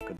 Good.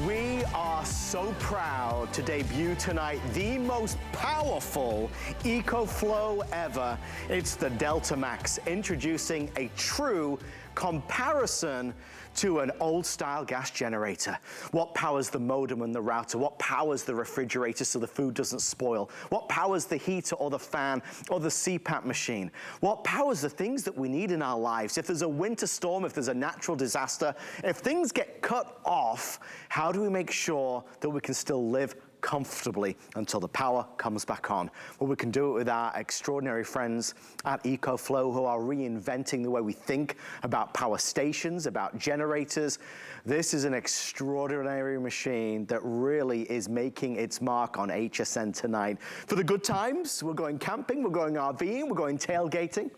We are so proud to debut tonight the most powerful EcoFlow ever. It's the Delta Max, introducing a true comparison to an old style gas generator. What powers the modem and the router? What powers the refrigerator so the food doesn't spoil? What powers the heater or the fan or the CPAP machine? What powers the things that we need in our lives? If there's a winter storm, if there's a natural disaster, if things get cut off, how do we make sure that we can still live comfortably until the power comes back on? Well, we can do it with our extraordinary friends at EcoFlow, who are reinventing the way we think about power stations, about generators. This is an extraordinary machine that really is making its mark on HSN tonight. For the good times, we're going camping, we're going RVing, we're going tailgating.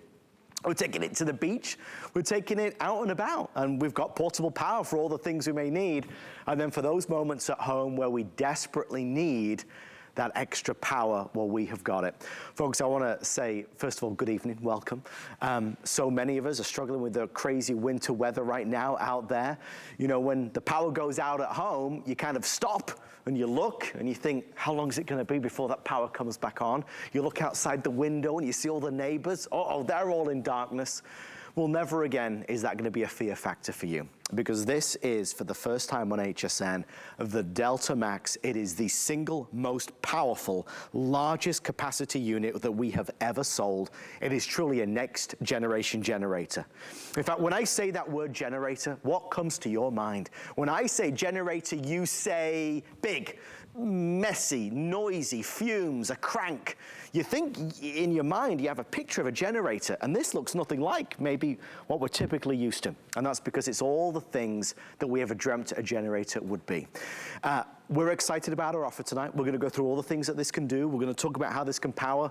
We're taking it to the beach, we're taking it out and about, and we've got portable power for all the things we may need. And then for those moments at home where we desperately need that extra power, well, we have got it. Folks, I wanna say, first of all, good evening, welcome. So many of us are struggling with the crazy winter weather right now out there. You know, when the power goes out at home, you kind of stop and you look and you think, how long is it gonna be before that power comes back on? You look outside the window and you see all the neighbors, oh, they're all in darkness. Well, never again is that gonna be a fear factor for you, because this is, for the first time on HSN, the Delta Max. It is the single most powerful, largest capacity unit that we have ever sold. It is truly a next generation generator. In fact, when I say that word generator, what comes to your mind? When I say generator, you say big, messy, noisy, fumes, a crank. You think in your mind, you have a picture of a generator, and this looks nothing like maybe what we're typically used to. And that's because it's all the things that we ever dreamt a generator would be. We're excited about our offer tonight. We're gonna go through all the things that this can do. We're gonna talk about how this can power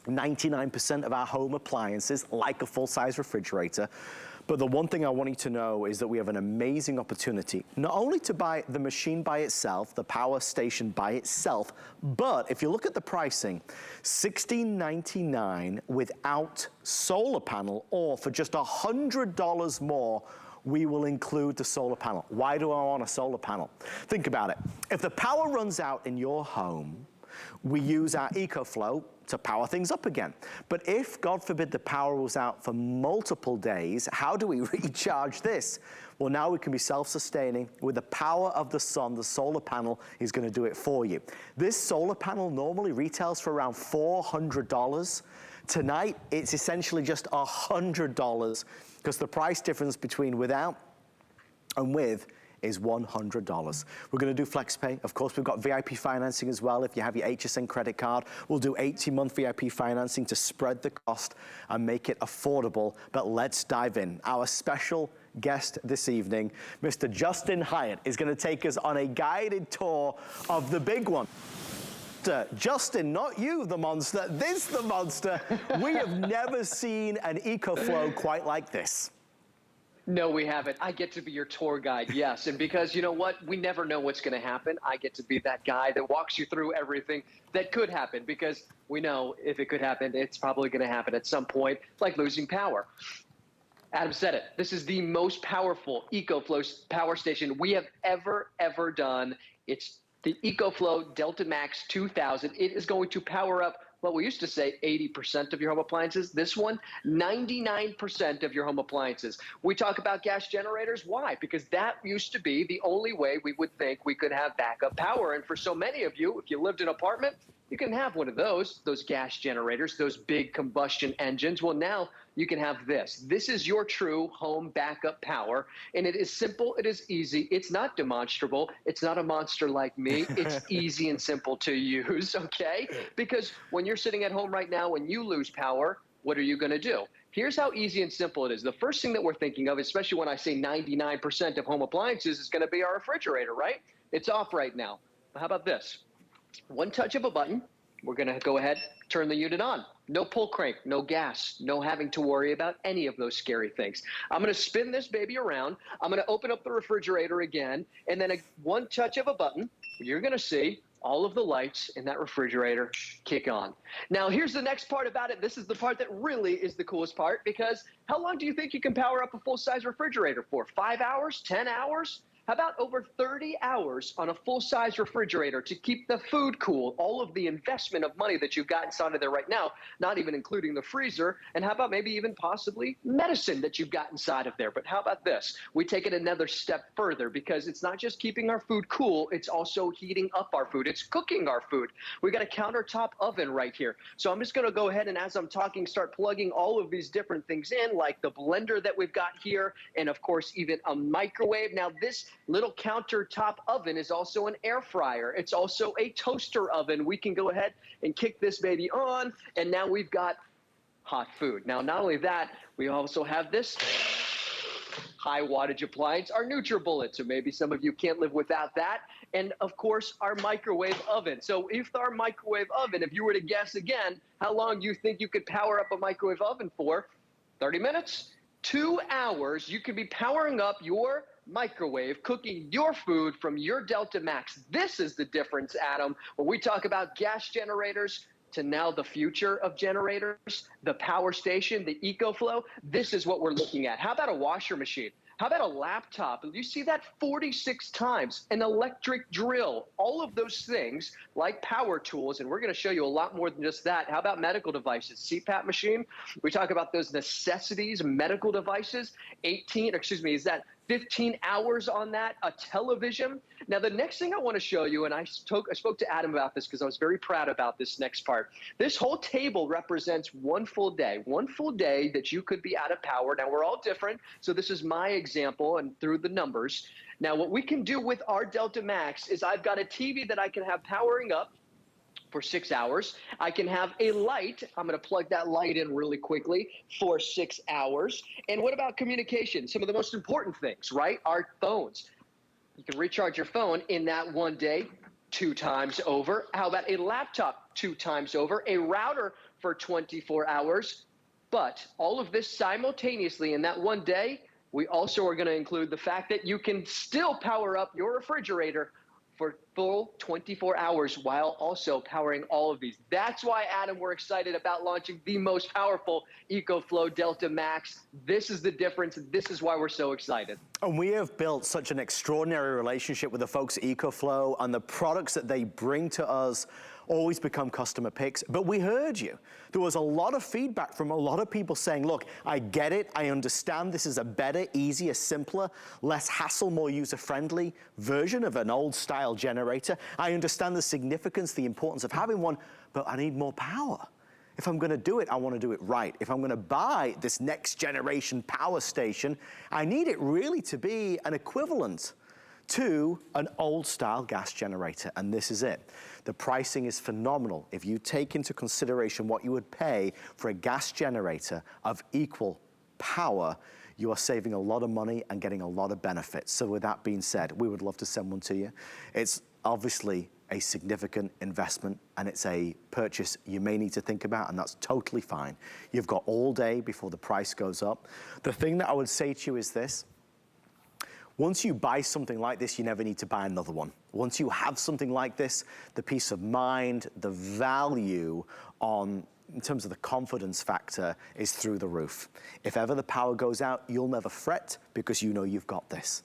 99% of our home appliances, like a full-size refrigerator. But the one thing I want you to know is that we have an amazing opportunity, not only to buy the machine by itself, the power station by itself, but if you look at the pricing, $16.99 without solar panel, or for just $100 more, we will include the solar panel. Why do I want a solar panel? Think about it. If the power runs out in your home, we use our EcoFlow to power things up again. But if, God forbid, the power was out for multiple days, how do we recharge this? Well, now we can be self-sustaining. With the power of the sun, the solar panel is gonna do it for you. This solar panel normally retails for around $400. Tonight, it's essentially just $100, because the price difference between without and with is $100. We're gonna do FlexPay. Of course, we've got VIP financing as well. If you have your HSN credit card, we'll do 18-month VIP financing to spread the cost and make it affordable. But let's dive in. Our special guest this evening, Mr. Justin Hyatt, is gonna take us on a guided tour of the big one. Justin, not you, the monster, this the monster. We have never seen an EcoFlow quite like this. No, we haven't. I get to be your tour guide, yes. And because you know what? We never know what's going to happen. I get to be that guy that walks you through everything that could happen, because we know if it could happen, it's probably going to happen at some point, like losing power. Adam said it. This is the most powerful EcoFlow power station we have ever done. It's the EcoFlow Delta Max 2000. It is going to power up what we used to say 80% of your home appliances. This one, 99% of your home appliances. We talk about gas generators. Why? Because that used to be the only way we would think we could have backup power. And for so many of you, if you lived in an apartment, you can have one of those gas generators, those big combustion engines. Well, now you can have this. This is your true home backup power. And it is simple, it is easy. It's not demonstrable. It's not a monster like me. It's easy and simple to use, okay? Because when you're sitting at home right now, when you lose power, what are you gonna do? Here's how easy and simple it is. The first thing that we're thinking of, especially when I say 99% of home appliances, is gonna be our refrigerator, right? It's off right now. But how about this? One touch of a button, we're gonna go ahead, turn the unit on. No pull crank, no gas, no having to worry about any of those scary things. I'm gonna spin this baby around. I'm gonna open up the refrigerator again, and then one touch of a button, you're gonna see all of the lights in that refrigerator kick on. Now, here's the next part about it. This is the part that really is the coolest part, because how long do you think you can power up a full-size refrigerator for? 5 hours? 10 hours? How about over 30 hours on a full-size refrigerator to keep the food cool? All of the investment of money that you've got inside of there right now, not even including the freezer. And how about maybe even possibly medicine that you've got inside of there? But how about this? We take it another step further, because it's not just keeping our food cool, it's also heating up our food. It's cooking our food. We got a countertop oven right here. So I'm just going to go ahead and, as I'm talking, start plugging all of these different things in, like the blender that we've got here, and of course even a microwave. Now, this little countertop oven is also an air fryer. It's also a toaster oven. We can go ahead and kick this baby on, and now we've got hot food. Now, not only that, we also have this high wattage appliance, our NutriBullet. So maybe some of you can't live without that. And of course, our microwave oven. So if our microwave oven, if you were to guess again, how long do you think you could power up a microwave oven for? 30 minutes? 2 hours, you could be powering up your microwave, cooking your food from your Delta Max. This is the difference, Adam, when we talk about gas generators to now the future of generators, the power station, the EcoFlow. This is what we're looking at. How about a washer machine? How about a laptop? You see that 46 times, an electric drill, all of those things like power tools, and we're going to show you a lot more than just that. How about medical devices? CPAP machine. We talk about those necessities, medical devices, 15 hours on that, a television. Now, the next thing I want to show you, and I spoke to Adam about this because I was very proud about this next part. This whole table represents one full day that you could be out of power. Now, we're all different, so this is my example and through the numbers. Now, what we can do with our Delta Max is I've got a TV that I can have powering up for 6 hours. I can have a light. I'm going to plug that light in really quickly for 6 hours. And what about communication? Some of the most important things, right? Our phones. You can recharge your phone in that one day 2 times over. How about a laptop 2 times over? A router for 24 hours. But all of this simultaneously in that one day, we also are going to include the fact that you can still power up your refrigerator for full 24 hours while also powering all of these. That's why, Adam, we're excited about launching the most powerful EcoFlow Delta Max. This is the difference. This is why we're so excited. And we have built such an extraordinary relationship with the folks at EcoFlow, and the products that they bring to us always become customer picks. But we heard you. There was a lot of feedback from a lot of people saying, look, I get it, I understand this is a better, easier, simpler, less hassle, more user-friendly version of an old style generator. I understand the significance, the importance of having one, but I need more power. If I'm gonna do it, I wanna do it right. If I'm gonna buy this next generation power station, I need it really to be an equivalent to an old style gas generator, and this is it. The pricing is phenomenal. If you take into consideration what you would pay for a gas generator of equal power, you are saving a lot of money and getting a lot of benefits. So with that being said, we would love to send one to you. It's obviously a significant investment, and it's a purchase you may need to think about, and that's totally fine. You've got all day before the price goes up. The thing that I would say to you is this: once you buy something like this, you never need to buy another one. Once you have something like this, the peace of mind, the value in terms of the confidence factor is through the roof. If ever the power goes out, you'll never fret because you know you've got this.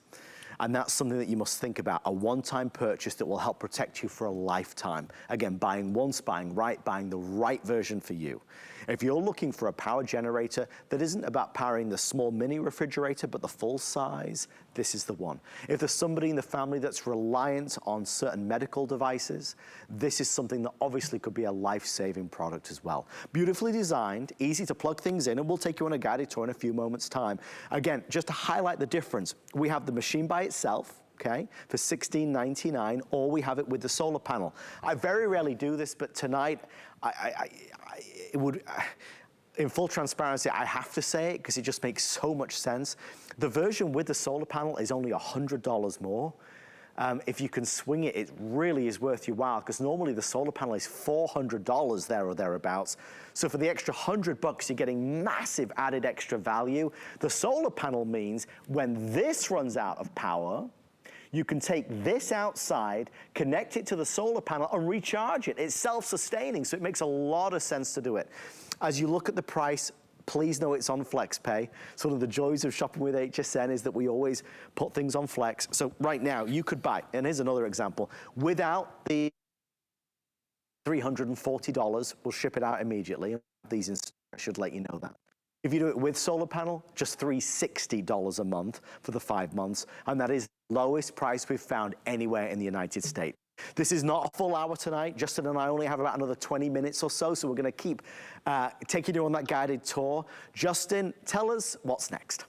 And that's something that you must think about, a one-time purchase that will help protect you for a lifetime. Again, buying once, buying right, buying the right version for you. If you're looking for a power generator that isn't about powering the small mini refrigerator, but the full size, this is the one. If there's somebody in the family that's reliant on certain medical devices, this is something that obviously could be a life-saving product as well. Beautifully designed, easy to plug things in, and we'll take you on a guided tour in a few moments' time. Again, just to highlight the difference, we have the machine by itself, okay, for $16.99, or we have it with the solar panel. I very rarely do this, but tonight, in full transparency, I have to say it because it just makes so much sense. The version with the solar panel is only $100 more. If you can swing it, it really is worth your while, because normally the solar panel is $400 there or thereabouts. So for the extra $100, you're getting massive added extra value. The solar panel means when this runs out of power, You can take this outside, connect it to the solar panel and recharge it. It's self-sustaining, so it makes a lot of sense to do it. As you look at the price, please know it's on Flex Pay. Sort of the joys of shopping with HSN is that we always put things on Flex. So right now you could buy, and here's another example, without the $340, we'll ship it out immediately. These in store should let you know that. If you do it with solar panel, just $360 a month for the 5 months, and that is the lowest price we've found anywhere in the United States. This is not a full hour tonight. Justin and I only have about another 20 minutes or so, so we're gonna keep taking you on that guided tour. Justin, tell us what's next.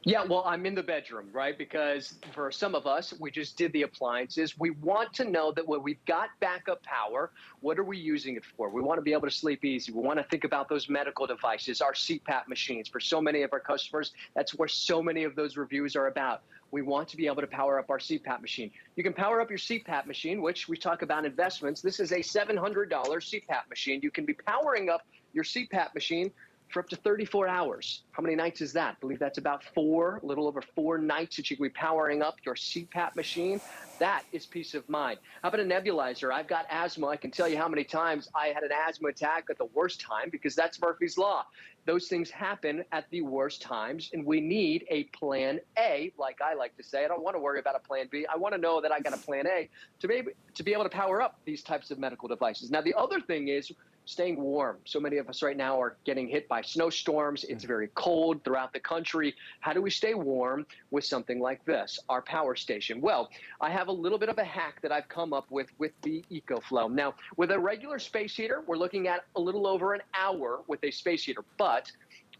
Yeah, well, I'm in the bedroom, right? Because for some of us, we just did the appliances. We want to know that when we've got backup power, what are we using it for? We want to be able to sleep easy. We want to think about those medical devices, our CPAP machines. For so many of our customers, that's where so many of those reviews are about. We want to be able to power up our CPAP machine. You can power up your CPAP machine, which we talk about investments. This is a $700 CPAP machine. You can be powering up your CPAP machine for up to 34 hours. How many nights is that? I believe that's about a little over 4 nights that you can be powering up your CPAP machine. That is peace of mind. How about a nebulizer? I've got asthma. I can tell you how many times I had an asthma attack at the worst time, because that's Murphy's Law. Those things happen at the worst times, and we need a plan A, like I like to say. I don't want to worry about a plan B. I want to know that I got a plan A to be able to power up these types of medical devices. Now, the other thing is staying warm. So many of us right now are getting hit by snowstorms. It's very cold throughout the country. How do we stay warm with something like this, our power station? Well, I have a little bit of a hack that I've come up with the EcoFlow. Now, with a regular space heater, we're looking at a little over an hour with a space heater, but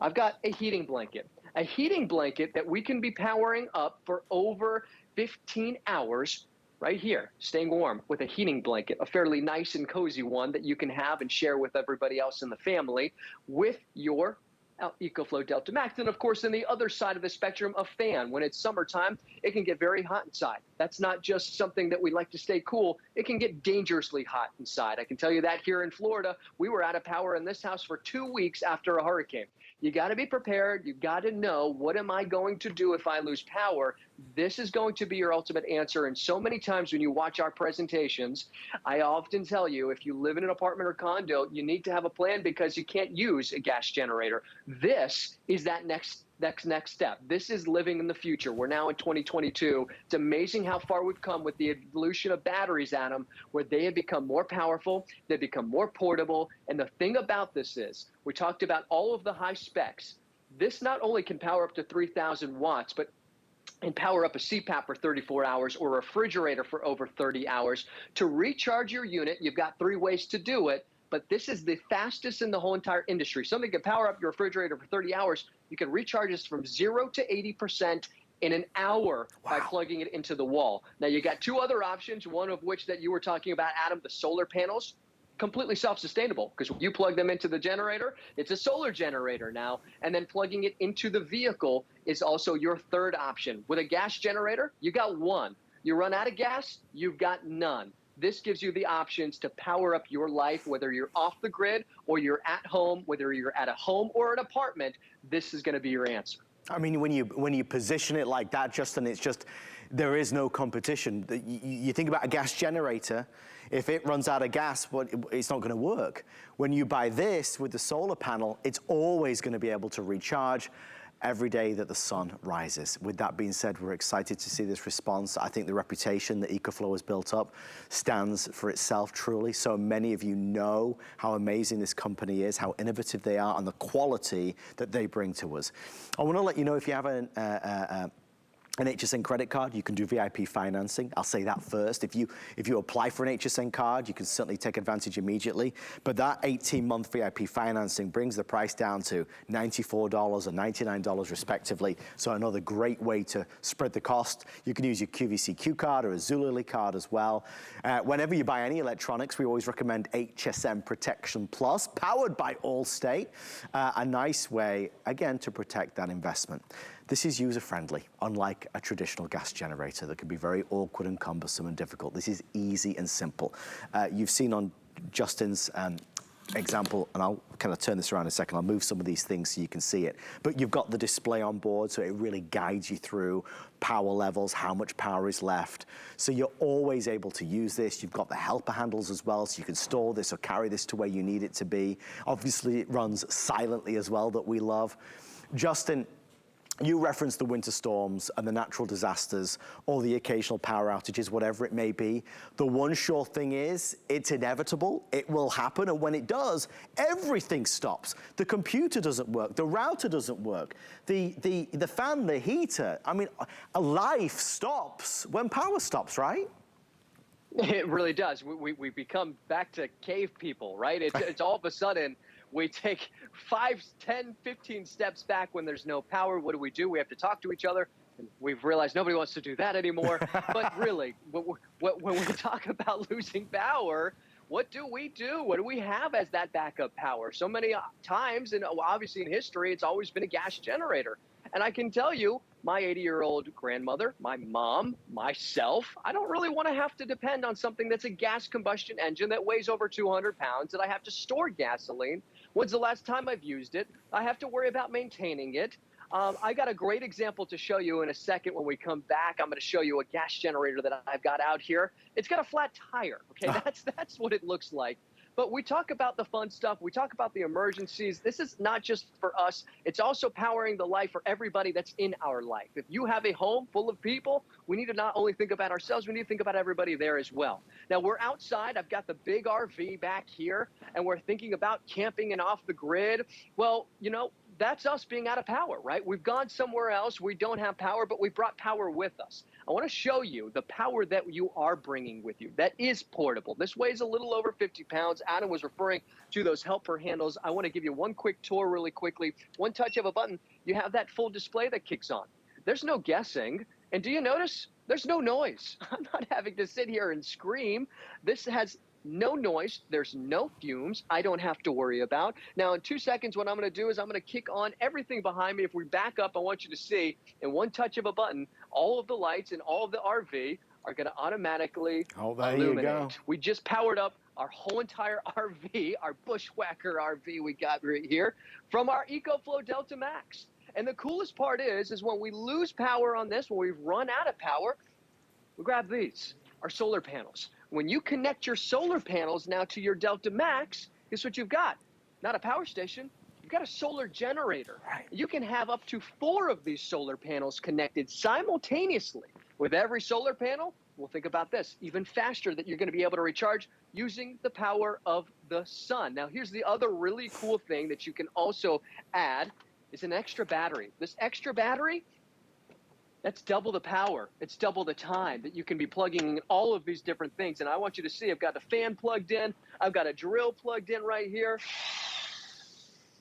I've got a heating blanket that we can be powering up for over 15 hours right here, staying warm with a heating blanket, a fairly nice and cozy one that you can have and share with everybody else in the family with your EcoFlow Delta Max. And of course, on the other side of the spectrum, a fan. When it's summertime, it can get very hot inside. That's not just something that we like to stay cool. It can get dangerously hot inside. I can tell you that here in Florida, we were out of power in this house for 2 weeks after a hurricane. You got to be prepared. You got to know, what am I going to do if I lose power? This is going to be your ultimate answer. And so many times when you watch our presentations, I often tell you, if you live in an apartment or condo, you need to have a plan, because you can't use a gas generator. This is that next step. This is living in the future. We're now in 2022. It's amazing how far we've come with the evolution of batteries, Adam, where they have become more powerful, they become more portable. And the thing about this is, we talked about all of the high specs. This not only can power up to 3,000 watts, but and power up a CPAP for 34 hours or a refrigerator for over 30 hours. To recharge your unit, you've got 3 ways to do it, but this is the fastest in the whole entire industry. Something can power up your refrigerator for 30 hours. You can recharge this from 0 to 80% in an hour by plugging it into the wall. Now, you got 2 other options, one of which that you were talking about, Adam, the solar panels. Completely self-sustainable, because when you plug them into the generator, it's a solar generator now, and then plugging it into the vehicle is also your third option. With a gas generator, you got one. You run out of gas, you've got none. This gives you the options to power up your life, whether you're off the grid or you're at home, whether you're at a home or an apartment. This is going to be your answer. I mean, when you position it like that, Justin, it's just, there is no competition. You think about a gas generator. If it runs out of gas, it's not going to work. When you buy this with the solar panel, it's always going to be able to recharge every day that the sun rises. With that being said, we're excited to see this response. I think the reputation that EcoFlow has built up stands for itself, truly. So many of you know how amazing this company is, how innovative they are, and the quality that they bring to us. I want to let you know, if you have an HSN credit card, you can do VIP financing. I'll say that first. If you apply for an HSN card, you can certainly take advantage immediately. But that 18-month VIP financing brings the price down to $94 and $99 respectively. So another great way to spread the cost. You can use your QVC card or a Zulily card as well. Whenever you buy any electronics, we always recommend HSM Protection Plus, powered by Allstate. A nice way, again, to protect that investment. This is user-friendly, unlike a traditional gas generator that can be very awkward and cumbersome and difficult. This is easy and simple. You've seen on Justin's example, and I'll kind of turn this around in a second. I'll move some of these things so you can see it. But you've got the display on board, so it really guides you through power levels, how much power is left. So you're always able to use this. You've got the helper handles as well, so you can store this or carry this to where you need it to be. Obviously, it runs silently as well, that we love. Justin, you referenced the winter storms and the natural disasters, or the occasional power outages, whatever it may be. The one sure thing is, it's inevitable, it will happen, and when it does, everything stops. The computer doesn't work, the router doesn't work, the fan, the heater, I mean, a life stops when power stops, right? It really does. We become back to cave people, right? It's all of a sudden, we take 5, 10, 15 steps back when there's no power. What do? We have to talk to each other. And we've realized nobody wants to do that anymore. But really, when we talk about losing power, what do we do? What do we have as that backup power? So many times, and obviously in history, it's always been a gas generator. And I can tell you, my 80-year-old grandmother, my mom, myself, I don't really want to have to depend on something that's a gas combustion engine that weighs over 200 pounds, that I have to store gasoline. When's the last time I've used it? I have to worry about maintaining it. I got a great example to show you in a second when we come back. I'm going to show you a gas generator that I've got out here. It's got a flat tire, okay? That's what it looks like. But we talk about the fun stuff. We talk about the emergencies. This is not just for us. It's also powering the life for everybody that's in our life. If you have a home full of people, we need to not only think about ourselves, we need to think about everybody there as well. Now, we're outside. I've got the big RV back here, and we're thinking about camping and off the grid. Well, you know, that's us being out of power, right? We've gone somewhere else. We don't have power, but we brought power with us. I want to show you the power that you are bringing with you. That is portable. This weighs a little over 50 pounds. Adam was referring to those helper handles. I want to give you one quick tour really quickly. One touch of a button, you have that full display that kicks on. There's no guessing. And do you notice? There's no noise. I'm not having to sit here and scream. This has no noise. There's no fumes. I don't have to worry about. Now, in 2 seconds, what I'm going to do is I'm going to kick on everything behind me. If we back up, I want you to see, in one touch of a button, all of the lights in all of the RV are going to automatically illuminate. We just powered up our whole entire RV, our bushwhacker RV we got right here, from our EcoFlow Delta Max. And the coolest part is when we lose power on this, when we've run out of power, we grab these, our solar panels. When you connect your solar panels now to your Delta Max, guess what you've got? Not a power station, you've got a solar generator. Right. You can have up to 4 of these solar panels connected simultaneously. With every solar panel, we'll think about this, even faster, that you're going to be able to recharge using the power of the sun. Now, here's the other really cool thing that you can also add is an extra battery. This extra battery, that's double the power. It's double the time that you can be plugging in all of these different things. And I want you to see, I've got the fan plugged in. I've got a drill plugged in right here.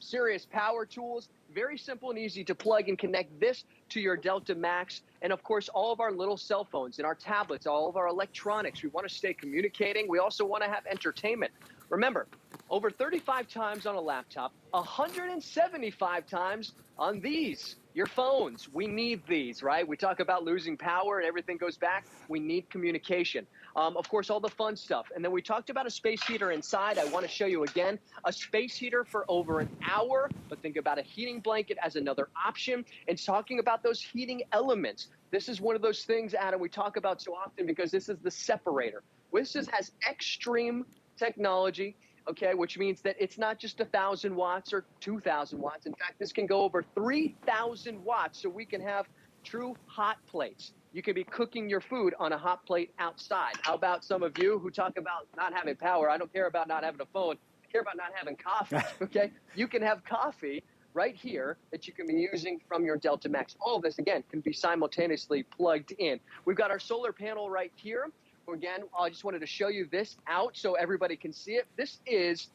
Serious power tools. Very simple and easy to plug and connect this to your Delta Max. And of course, all of our little cell phones and our tablets, all of our electronics. We want to stay communicating. We also want to have entertainment. Remember, over 35 times on a laptop, 175 times on these, your phones. We need these, right? We talk about losing power and everything goes back. We need communication. Of course, all the fun stuff. And then we talked about a space heater inside. I want to show you again, a space heater for over an hour, but think about a heating blanket as another option, and talking about those heating elements. This is one of those things, Adam, we talk about so often because this is the separator. This has extreme technology, okay, which means that it's not just 1,000 watts or 2,000 watts. In fact, this can go over 3,000 watts, so we can have true hot plates. You can be cooking your food on a hot plate outside. How about some of you who talk about not having power? I don't care about not having a phone. I care about not having coffee, okay? You can have coffee right here that you can be using from your Delta Max. All of this, again, can be simultaneously plugged in. We've got our solar panel right here. Again, I just wanted to show you this out so everybody can see it. This is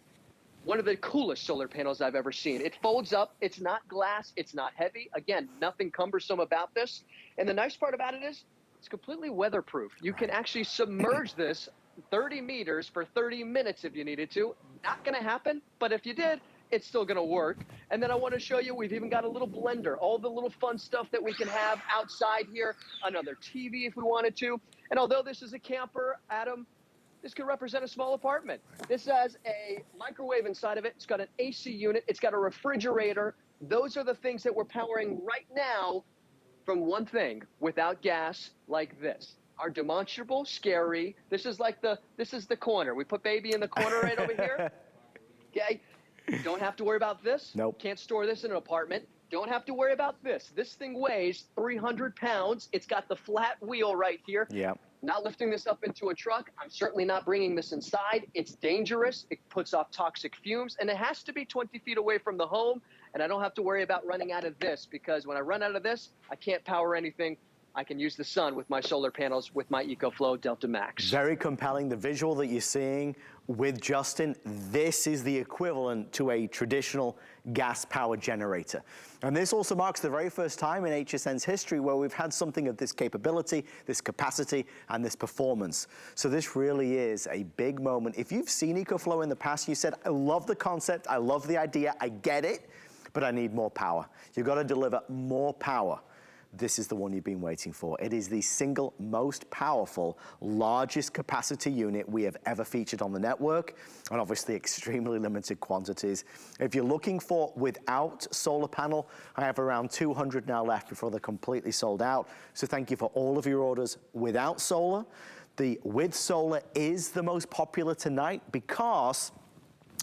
one of the coolest solar panels I've ever seen. It folds up. It's not glass. It's not heavy. Again, nothing cumbersome about this. And the nice part about it is it's completely weatherproof. You can actually submerge this 30 meters for 30 minutes if you needed to. Not going to happen, but if you did, it's still going to work. And then I want to show you, we've even got a little blender, all the little fun stuff that we can have outside here, another TV if we wanted to. And although this is a camper, Adam, this could represent a small apartment. This has a microwave inside of it. It's got an AC unit. It's got a refrigerator. Those are the things that we're powering right now from one thing, without gas, like this. Our demonstrable, scary, this is the corner. We put baby in the corner right over here. Okay, don't have to worry about this. Nope. Can't store this in an apartment. Don't have to worry about this. This thing weighs 300 pounds. It's got the flat wheel right here. Yeah. Not lifting this up into a truck. I'm certainly not bringing this inside. It's dangerous. It puts off toxic fumes, and it has to be 20 feet away from the home. And I don't have to worry about running out of this, because when I run out of this, I can't power anything. I can use the sun with my solar panels with my EcoFlow Delta Max. Very compelling. The visual that you're seeing with Justin, this is the equivalent to a traditional gas power generator. And this also marks the very first time in HSN's history where we've had something of this capability, this capacity, and this performance. So this really is a big moment. If you've seen EcoFlow in the past, you said, I love the concept, I love the idea, I get it, but I need more power. You've got to deliver more power. This is the one you've been waiting for. It is the single most powerful, largest capacity unit we have ever featured on the network, and obviously extremely limited quantities. If you're looking for without solar panel, I have around 200 now left before they're completely sold out. So thank you for all of your orders without solar. The with solar is the most popular tonight because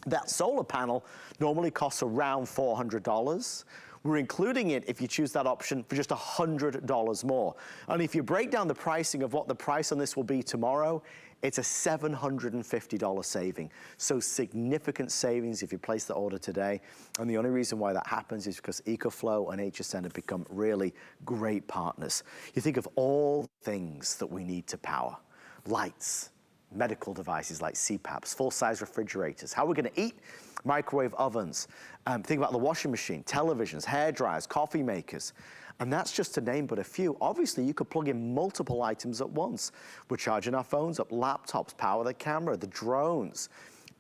that solar panel normally costs around $400. We're including it, if you choose that option, for just $100 more. And if you break down the pricing of what the price on this will be tomorrow, it's a $750 saving. So significant savings if you place the order today. And the only reason why that happens is because EcoFlow and HSN have become really great partners. You think of all things that we need to power: lights, medical devices like CPAPs, full-size refrigerators, how we're gonna eat, microwave ovens, think about the washing machine, televisions, hair dryers, coffee makers. And that's just to name but a few. Obviously, you could plug in multiple items at once. We're charging our phones up, laptops, power the camera, the drones,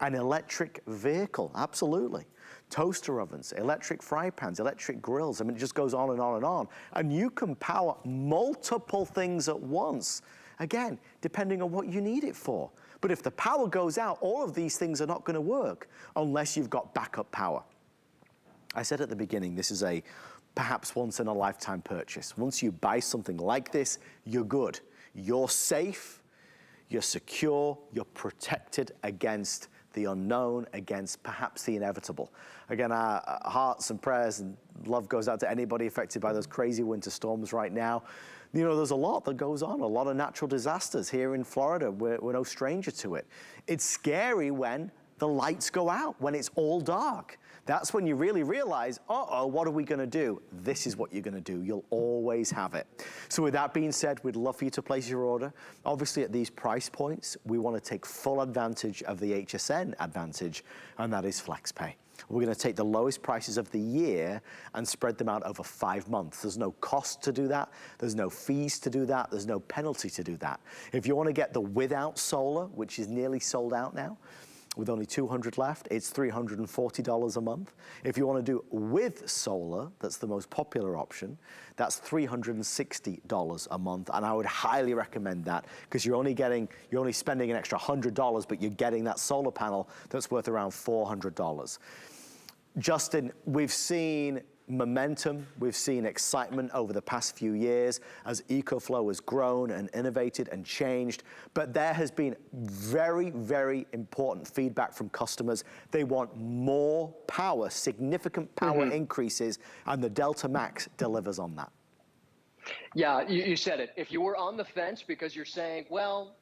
an electric vehicle, absolutely. Toaster ovens, electric fry pans, electric grills. I mean, it just goes on and on and on. And you can power multiple things at once. Again, depending on what you need it for. But if the power goes out, all of these things are not going to work unless you've got backup power. I said at the beginning, this is a perhaps once in a lifetime purchase. Once you buy something like this, you're good. You're safe, you're secure, you're protected against the unknown, against perhaps the inevitable. Again, our hearts and prayers and love goes out to anybody affected by those crazy winter storms right now. You know, there's a lot that goes on, a lot of natural disasters here in Florida. We're no stranger to it. It's scary when the lights go out, when it's all dark. That's when you really realize, uh-oh, what are we gonna do? This is what you're gonna do. You'll always have it. So with that being said, we'd love for you to place your order. Obviously at these price points, we wanna take full advantage of the HSN advantage, and that is FlexPay. We're gonna take the lowest prices of the year and spread them out over 5 months. There's no cost to do that. There's no fees to do that. There's no penalty to do that. If you wanna get the without solar, which is nearly sold out now, with only 200 left, it's $340 a month. If you want to do with solar, that's the most popular option, that's $360 a month, and I would highly recommend that because you're only spending an extra $100, but you're getting that solar panel that's worth around $400. Justin, we've seen momentum, we've seen excitement over the past few years as EcoFlow has grown and innovated and changed, but there has been very, very important feedback from customers. They want more power, significant power increases, and the Delta Max delivers on that. Yeah, you said it. If you were on the fence because you're saying, well,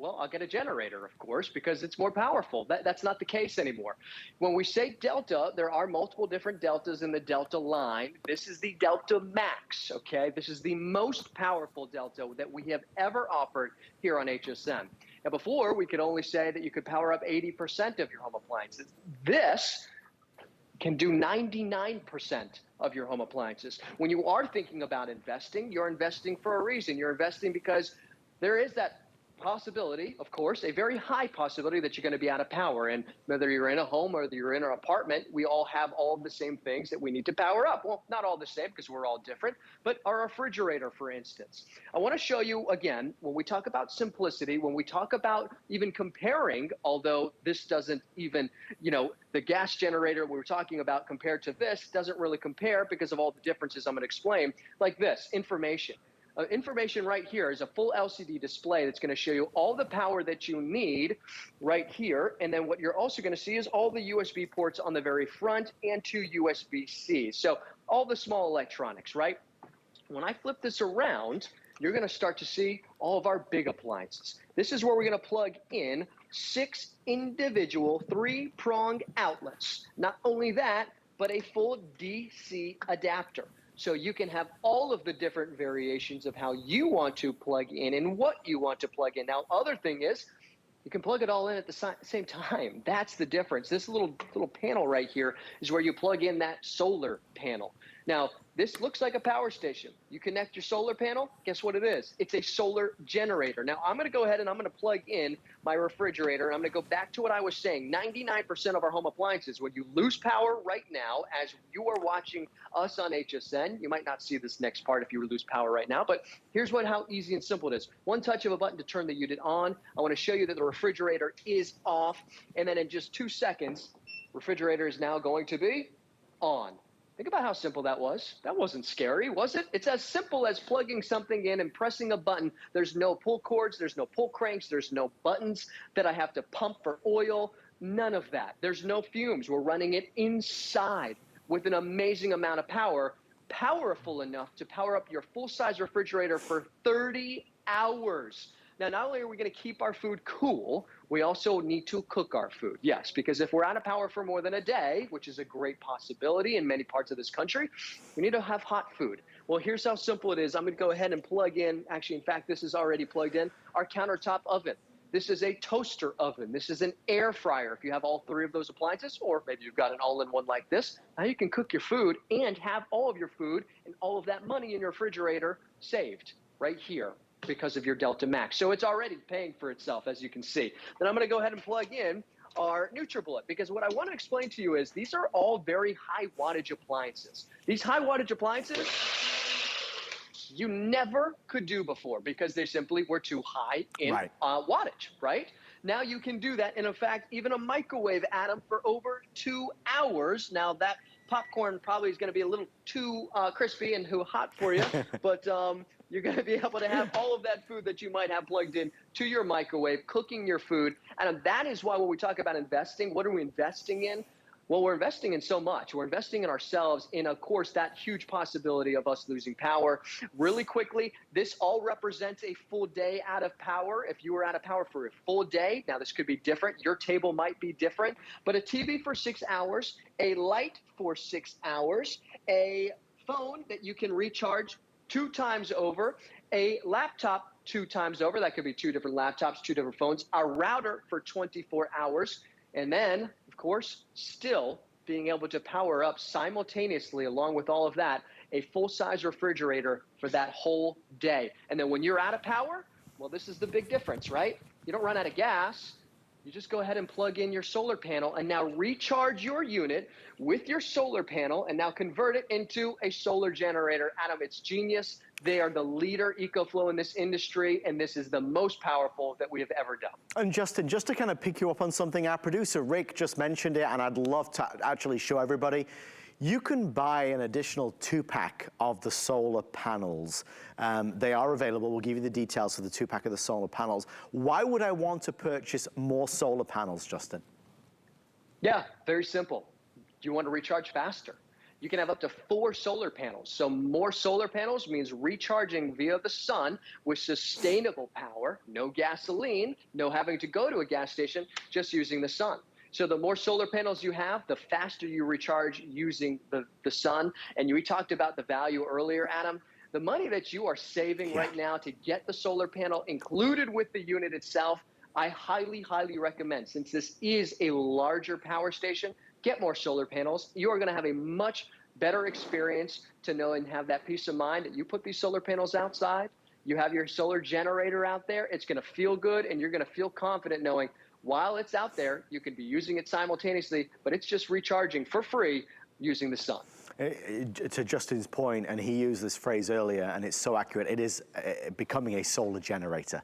I'll get a generator, of course, because it's more powerful. That's not the case anymore. When we say Delta, there are multiple different Deltas in the Delta line. This is the Delta Max, okay? This is the most powerful Delta that we have ever offered here on HSN. Now, before, we could only say that you could power up 80% of your home appliances. This can do 99% of your home appliances. When you are thinking about investing, you're investing for a reason. You're investing because there is that possibility, of course, a very high possibility that you're going to be out of power. And whether you're in a home or whether you're in an apartment, we all have all of the same things that we need to power up. Well, not all the same because we're all different, but our refrigerator, for instance. I want to show you again, when we talk about simplicity, when we talk about even comparing, although this doesn't even, the gas generator we were talking about compared to this doesn't really compare because of all the differences I'm going to explain, like this, information. Information right here is a full LCD display that's going to show you all the power that you need right here. And then what you're also going to see is all the USB ports on the very front and 2 USB-C. So all the small electronics, right? When I flip this around, you're going to start to see all of our big appliances. This is where we're going to plug in 6 individual 3-prong outlets. Not only that, but a full DC adapter. So you can have all of the different variations of how you want to plug in and what you want to plug in. Now, other thing is, you can plug it all in at the same time. That's the difference. This little panel right here is where you plug in that solar panel. Now, this looks like a power station. You connect your solar panel, guess what it is? It's a solar generator. Now, I'm going to go ahead and I'm going to plug in my refrigerator, and I'm going to go back to what I was saying. 99% of our home appliances, when you lose power right now, as you are watching us on HSN, you might not see this next part if you lose power right now, but here's how easy and simple it is. One touch of a button to turn the unit on. I want to show you that the refrigerator is off, and then in just 2 seconds, refrigerator is now going to be on. Think about how simple that was. That wasn't scary, was it? It's as simple as plugging something in and pressing a button. There's no pull cords, there's no pull cranks, there's no buttons that I have to pump for oil, none of that. There's no fumes. We're running it inside with an amazing amount of power, powerful enough to power up your full-size refrigerator for 30 hours. Now, not only are we going to keep our food cool, we also need to cook our food. Yes, because if we're out of power for more than a day, which is a great possibility in many parts of this country, we need to have hot food. Well, here's how simple it is. I'm going to go ahead and plug in, actually, in fact, this is already plugged in, our countertop oven. This is a toaster oven. This is an air fryer. If you have all 3 of those appliances, or maybe you've got an all-in-one like this, now you can cook your food and have all of your food and all of that money in your refrigerator saved right here because of your Delta Max. So it's already paying for itself, as you can see. Then I'm going to go ahead and plug in our NutriBullet, because what I want to explain to you is these are all very high wattage appliances. These high wattage appliances you never could do before because they simply were too high in wattage, right? Now you can do that. And in fact, even a microwave, Adam, for over 2 hours. Now that popcorn probably is going to be a little too crispy and too hot for you, but you're going to be able to have all of that food that you might have plugged in to your microwave, cooking your food. And that is why when we talk about investing, what are we investing in? Well, we're investing in so much. We're investing in ourselves, in, of course, that huge possibility of us losing power. Really quickly, this all represents a full day out of power. If you were out of power for a full day, now this could be different. Your table might be different. But a TV for 6 hours, a light for 6 hours, a phone that you can recharge 2 times over, a laptop 2 times over. That could be 2 different laptops, 2 different phones, a router for 24 hours. And then, of course, still being able to power up simultaneously, along with all of that, a full-size refrigerator for that whole day. And then when you're out of power, well, this is the big difference, right? You don't run out of gas. You just go ahead and plug in your solar panel and now recharge your unit with your solar panel and now convert it into a solar generator. Adam, it's genius. They are the leader, EcoFlow, in this industry, and this is the most powerful that we have ever done. And Justin, just to kind of pick you up on something, our producer Rick just mentioned it, and I'd love to actually show everybody. You can buy an additional 2-pack of the solar panels. They are available. We'll give you the details for the 2-pack of the solar panels. Why would I want to purchase more solar panels, Justin? Yeah, very simple. You want to recharge faster. You can have up to 4 solar panels. So more solar panels means recharging via the sun with sustainable power, no gasoline, no having to go to a gas station, just using the sun. So the more solar panels you have, the faster you recharge using the sun. And we talked about the value earlier, Adam. The money that you are saving right now to get the solar panel included with the unit itself, I highly, highly recommend. Since this is a larger power station, get more solar panels. You are going to have a much better experience to know and have that peace of mind that you put these solar panels outside. You have your solar generator out there. It's going to feel good, and you're going to feel confident knowing while it's out there, you can be using it simultaneously, but it's just recharging for free using the sun. To Justin's point, and he used this phrase earlier, and it's so accurate, it is becoming a solar generator.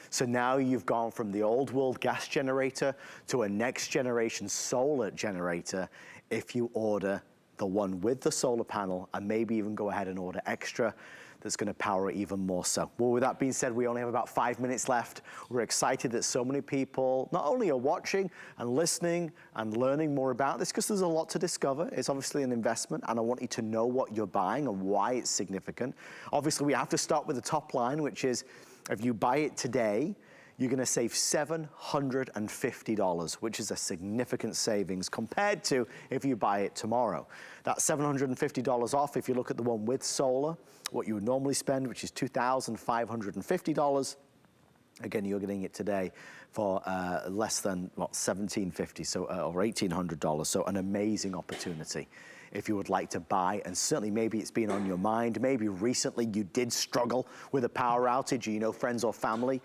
So now you've gone from the old world gas generator to a next generation solar generator if you order the one with the solar panel, and maybe even go ahead and order extra that's going to power it even more so. Well, with that being said, we only have about 5 minutes left. We're excited that so many people not only are watching and listening and learning more about this, because there's a lot to discover. It's obviously an investment, and I want you to know what you're buying and why it's significant. Obviously, we have to start with the top line, which is if you buy it today, you're going to save $750, which is a significant savings compared to if you buy it tomorrow. That's $750 off if you look at the one with solar, what you would normally spend, which is $2,550. Again, you're getting it today for less than, what, $1,750, so, or $1,800, so an amazing opportunity if you would like to buy. And certainly maybe it's been on your mind, maybe recently you did struggle with a power outage, or you know friends or family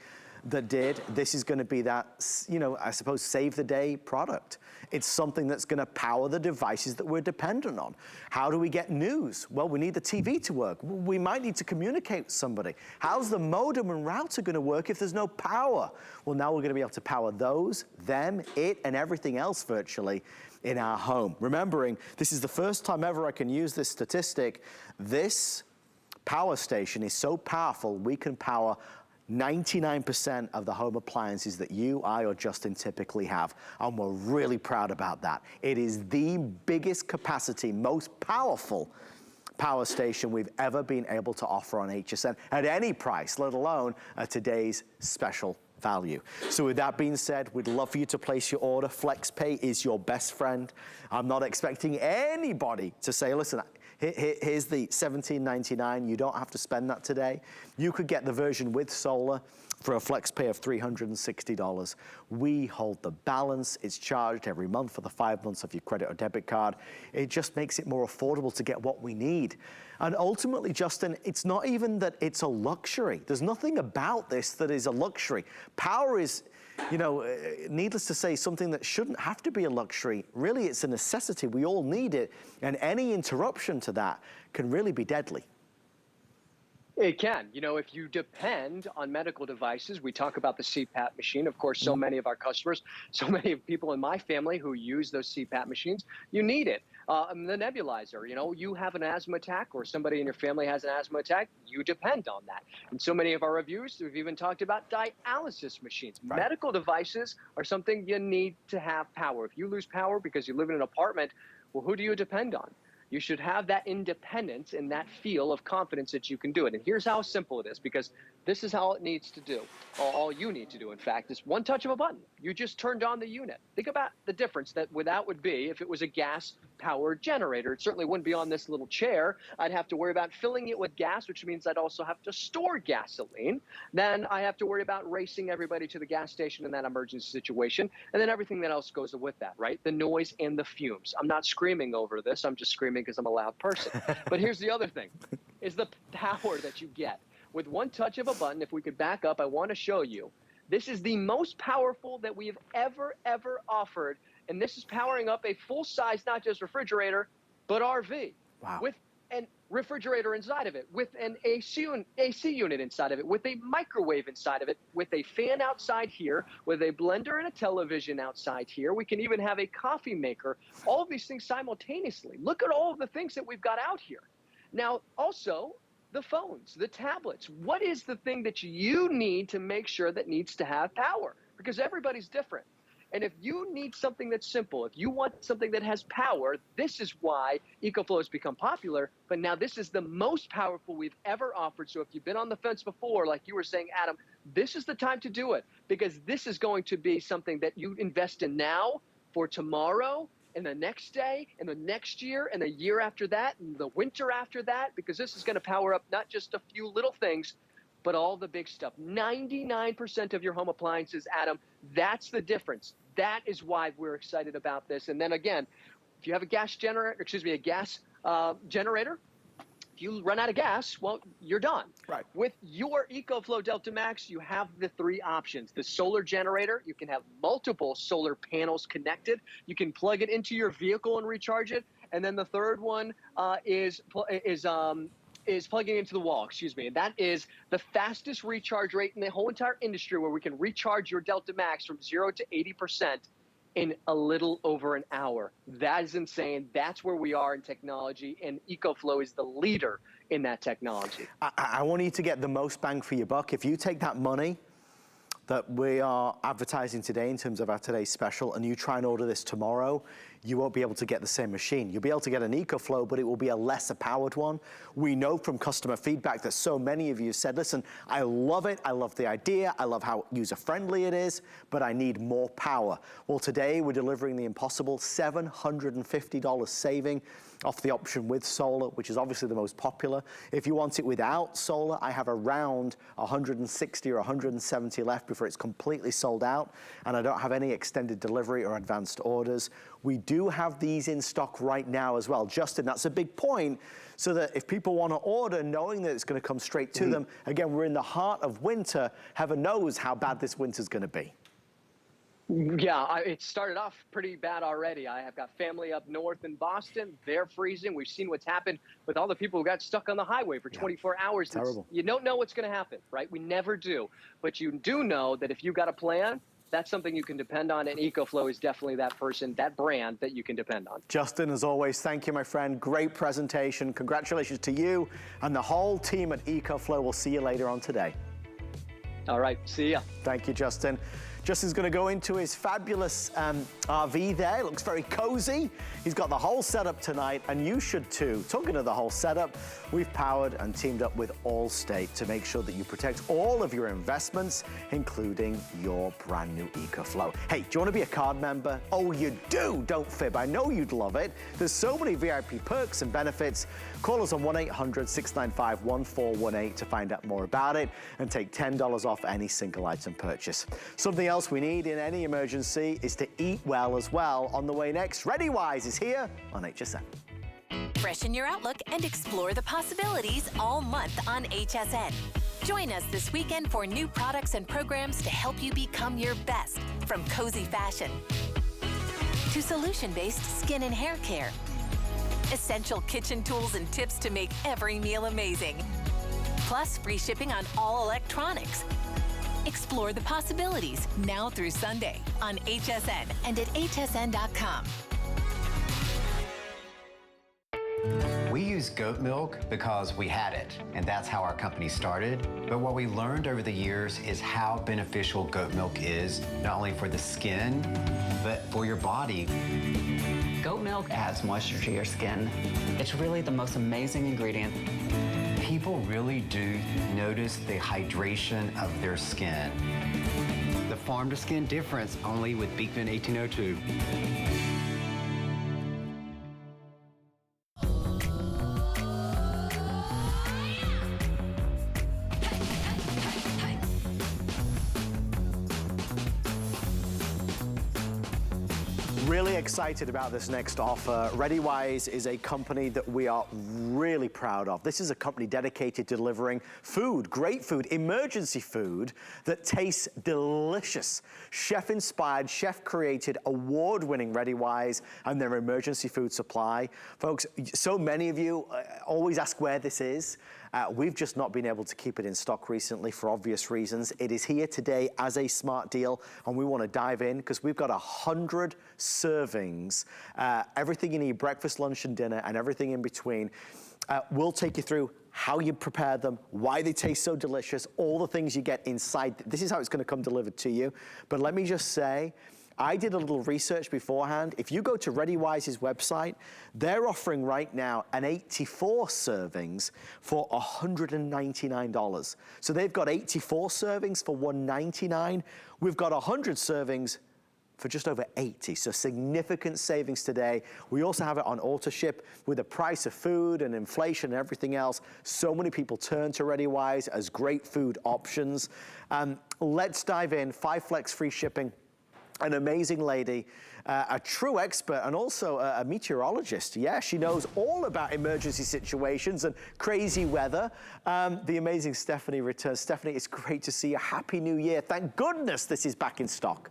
that did. This is going to be that, you know, I suppose, save the day product. It's something that's going to power the devices that we're dependent on. How do we get news? Well, we need the TV to work. We might need to communicate with somebody. How's the modem and router going to work if there's no power? Well, now we're going to be able to power those, them, it, and everything else virtually in our home. Remembering, this is the first time ever I can use this statistic. This power station is so powerful, we can power 99% of the home appliances that you, I, or Justin typically have, and we're really proud about that. It is the biggest capacity, most powerful power station we've ever been able to offer on HSN at any price, let alone at today's special value. So with that being said, we'd love for you to place your order. FlexPay is your best friend. I'm not expecting anybody to say, listen, here's the $17.99. You don't have to spend that today. You could get the version with solar for a flex pay of $360. We hold the balance. It's charged every month for the 5 months of your credit or debit card. It just makes it more affordable to get what we need. And ultimately, Justin, it's not even that it's a luxury. There's nothing about this that is a luxury. Power is, you know, needless to say, something that shouldn't have to be a luxury. Really, it's a necessity. We all need it. And any interruption to that can really be deadly. It can. You know, if you depend on medical devices, we talk about the CPAP machine. Of course, so many of our customers, so many people in my family who use those CPAP machines, you need it. The nebulizer, you know, you have an asthma attack or somebody in your family has an asthma attack, you depend on that. And so many of our reviews, we've even talked about dialysis machines. Right. Medical devices are something you need to have power. If you lose power because you live in an apartment, well, who do you depend on? You should have that independence and that feel of confidence that you can do it. And here's how simple it is, because this is how it needs to do. All you need to do, in fact, is one touch of a button. You just turned on the unit. Think about the difference that would be if it was a gas-powered generator. It certainly wouldn't be on this little chair. I'd have to worry about filling it with gas, which means I'd also have to store gasoline. Then I have to worry about racing everybody to the gas station in that emergency situation. And then everything that else goes with that, right? The noise and the fumes. I'm not screaming over this. I'm just screaming because I'm a loud person. But here's the other thing, is the power that you get. With one touch of a button, if we could back up, I want to show you. This is the most powerful that we have ever offered. And this is powering up a full-size, not just refrigerator, but RV. Wow. With a refrigerator inside of it, with an AC unit inside of it, with a microwave inside of it, with a fan outside here, with a blender and a television outside here. We can even have a coffee maker, all of these things simultaneously. Look at all of the things that we've got out here. Now, also, the phones, the tablets. What is the thing that you need to make sure that needs to have power? Because everybody's different. And if you need something that's simple, if you want something that has power, this is why EcoFlow has become popular. But now this is the most powerful we've ever offered. So if you've been on the fence before, like you were saying, Adam, this is the time to do it, because this is going to be something that you invest in now for tomorrow, and the next day, and the next year, and the year after that, and the winter after that, because this is going to power up not just a few little things, but all the big stuff. 99% of your home appliances, Adam, that's the difference. That is why we're excited about this. And then again, if you have a gas generator, If you run out of gas, well, you're done. Right. With your EcoFlow Delta Max, you have the three options. The solar generator, you can have multiple solar panels connected. You can plug it into your vehicle and recharge it. And then the third one is plugging into the wall, and that is the fastest recharge rate in the whole entire industry, where we can recharge your Delta Max from 0 to 80% in a little over an hour. That is insane. That's where we are in technology, and EcoFlow is the leader in that technology. I want you to get the most bang for your buck. If you take that money that we are advertising today in terms of our today's special, and you try and order this tomorrow, you won't be able to get the same machine. You'll be able to get an EcoFlow, but it will be a lesser powered one. We know from customer feedback that so many of you said, listen, I love it, I love the idea, I love how user-friendly it is, but I need more power. Well, today we're delivering the impossible, $750 saving off the option with solar, which is obviously the most popular. If you want it without solar, I have around 160 or 170 left before it's completely sold out, and I don't have any extended delivery or advanced orders. We do have these in stock right now as well. Justin, that's a big point, so that if people want to order knowing that it's going to come straight to them, again, we're in the heart of winter. Heaven knows how bad this winter's going to be. Yeah, it started off pretty bad already. I have got family up north in Boston. They're freezing. We've seen what's happened with all the people who got stuck on the highway for 24 hours. Terrible. You don't know what's going to happen, right? We never do. But you do know that if you got a plan, that's something you can depend on, and EcoFlow is definitely that person, that brand that you can depend on. Justin, as always, thank you, my friend. Great presentation. Congratulations to you and the whole team at EcoFlow. We'll see you later on today. All right, see ya. Thank you, Justin. Justin's going to go into his fabulous RV there. It looks very cozy. He's got the whole setup tonight, and you should too. Talking of the whole setup, we've powered and teamed up with Allstate to make sure that you protect all of your investments, including your brand new EcoFlow. Hey, do you want to be a card member? Oh, you do. Don't fib. I know you'd love it. There's so many VIP perks and benefits. Call us on 1-800-695-1418 to find out more about it and take $10 off any single item purchase. Something else we need in any emergency is to eat well as well. On the way next, ReadyWise is here on HSN. Freshen your outlook and explore the possibilities all month on HSN. Join us this weekend for new products and programs to help you become your best, from cozy fashion to solution-based skin and hair care. Essential kitchen tools and tips to make every meal amazing. Plus, free shipping on all electronics. Explore the possibilities now through Sunday on HSN and at hsn.com. We use goat milk because we had it, and that's how our company started. But what we learned over the years is how beneficial goat milk is, not only for the skin, but for your body. Goat milk adds moisture to your skin. It's really the most amazing ingredient. People really do notice the hydration of their skin. The farm-to-skin difference, only with Beekman 1802. Really excited about this next offer. ReadyWise is a company that we are really proud of. This is a company dedicated to delivering food, great food, emergency food that tastes delicious. Chef-inspired, chef-created, award-winning ReadyWise and their emergency food supply. Folks, so many of you always ask where this is. We've just not been able to keep it in stock recently for obvious reasons. It is here today as a smart deal, and we want to dive in because we've got 100 servings, everything you need, breakfast, lunch, and dinner, and everything in between. We'll take you through how you prepare them, why they taste so delicious, all the things you get inside. This is how it's going to come delivered to you. But let me just say, I did a little research beforehand. If you go to ReadyWise's website, they're offering right now an 84 servings for $199. So they've got 84 servings for $199. We've got 100 servings for just over 80, so significant savings today. We also have it on auto ship. With the price of food and inflation and everything else, so many people turn to ReadyWise as great food options. Let's dive in. 5 flex free shipping an amazing lady, a true expert, and also a meteorologist. Yeah, she knows all about emergency situations and crazy weather. The amazing Stephanie returns. Stephanie, it's great to see you. Happy New Year. Thank goodness this is back in stock.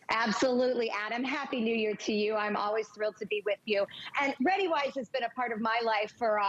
Absolutely, Adam. Happy New Year to you. I'm always thrilled to be with you. And ReadyWise has been a part of my life for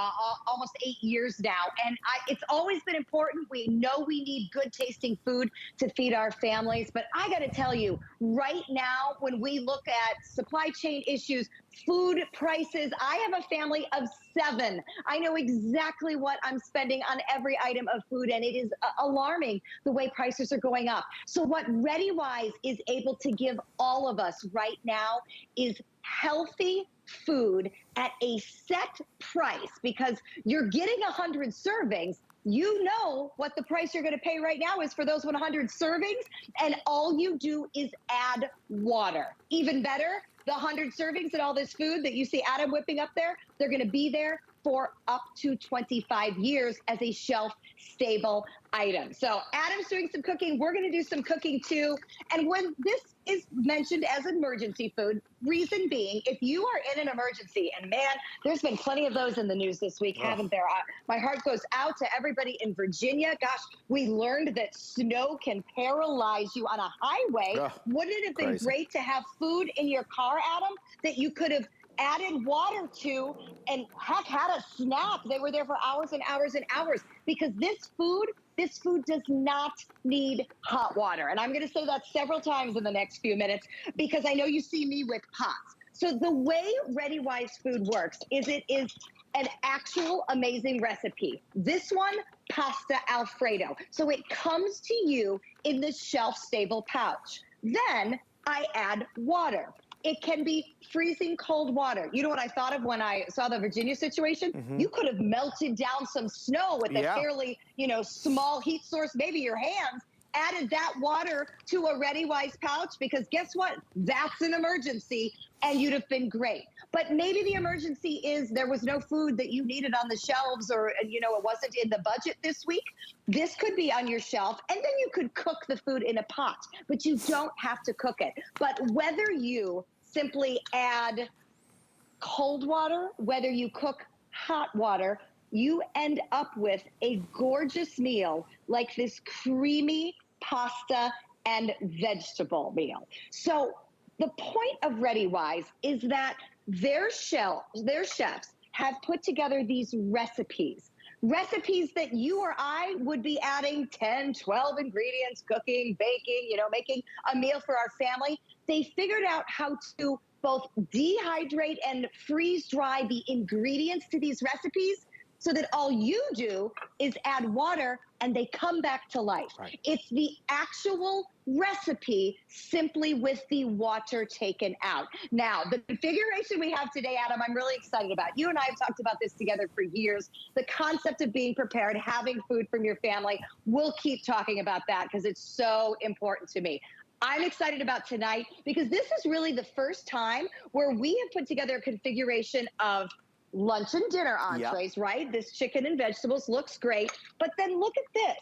almost 8 years now. And it's always been important. We know we need good tasting food to feed our families. But I got to tell you, right now, when we look at supply chain issues, food prices, I have a family of 7. I know exactly what I'm spending on every item of food, and it is alarming the way prices are going up. So what ReadyWise is able to give all of us right now is healthy food at a set price, because you're getting 100 servings. You know what the price you're going to pay right now is for those 100 servings, and all you do is add water. Even better, the 100 servings and all this food that you see Adam whipping up there, they're going to be there for up to 25 years as a shelf-stable item. So Adam's doing some cooking. We're going to do some cooking too. And when this is mentioned as emergency food, reason being, if you are in an emergency, and man, there's been plenty of those in the news this week, haven't there? My heart goes out to everybody in Virginia. Gosh, we learned that snow can paralyze you on a highway. Wouldn't it have been great to have food in your car, Adam, that you could have added water to and heck had a snack? They were there for hours and hours and hours, because this food does not need hot water. And I'm going to say that several times in the next few minutes, because I know you see me with pots. So the way ReadyWise food works is it is an actual amazing recipe. This one, pasta Alfredo. So it comes to you in the shelf-stable pouch. Then I add water. It can be freezing cold water. You know what I thought of when I saw the Virginia situation? You could have melted down some snow with a fairly, small heat source, maybe your hands, added that water to a ReadyWise pouch, because guess what? That's an emergency, and you'd have been great. But maybe the emergency is there was no food that you needed on the shelves, or, it wasn't in the budget this week. This could be on your shelf, and then you could cook the food in a pot, but you don't have to cook it. But whether you simply add cold water, whether you cook hot water, you end up with a gorgeous meal like this creamy pasta and vegetable meal. So the point of ReadyWise is that their chefs have put together these recipes that you or I would be adding 10, 12 ingredients, cooking, baking, making a meal for our family. They figured out how to both dehydrate and freeze dry the ingredients to these recipes, so that all you do is add water and they come back to life. It's the actual recipe, simply with the water taken out. Now, the configuration we have today, Adam, I'm really excited about. You and I have talked about this together for years. The concept of being prepared, having food from your family. We'll keep talking about that because it's so important to me. I'm excited about tonight because this is really the first time where we have put together a configuration of lunch and dinner entrees, right? This chicken and vegetables looks great. But then look at this.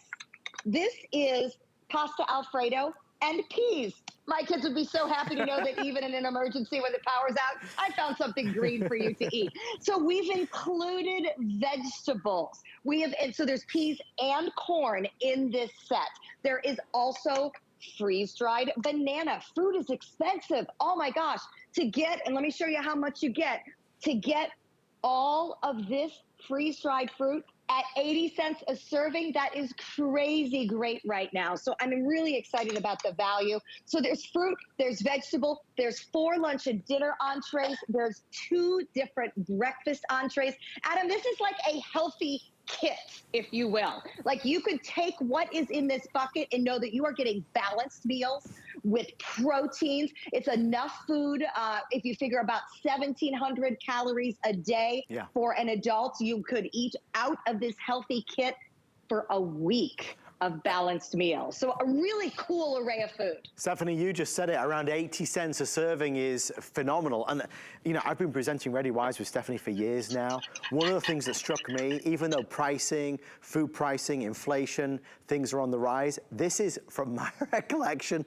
This is pasta Alfredo and peas. My kids would be so happy to know that even in an emergency when the power's out, I found something green for you to eat. So we've included vegetables. So there's peas and corn in this set. There is also freeze-dried banana. Food is expensive. Oh my gosh. And let me show you how much you get. To get all of this freeze-dried fruit at 80 cents a serving, that is crazy great right now. So I'm really excited about the value. So there's fruit, there's vegetable, there's 4 lunch and dinner entrees, there's 2 different breakfast entrees. Adam, this is like a healthy kit, if you will. Like, you could take what is in this bucket and know that you are getting balanced meals with proteins. It's enough food. If you figure about 1,700 calories a day for an adult, you could eat out of this healthy kit for a week of balanced meals. So a really cool array of food. Stephanie, you just said it, around 80 cents a serving is phenomenal. And, I've been presenting ReadyWise with Stephanie for years now. One of the things that struck me, even though pricing, food pricing, inflation, things are on the rise, this is, from my recollection,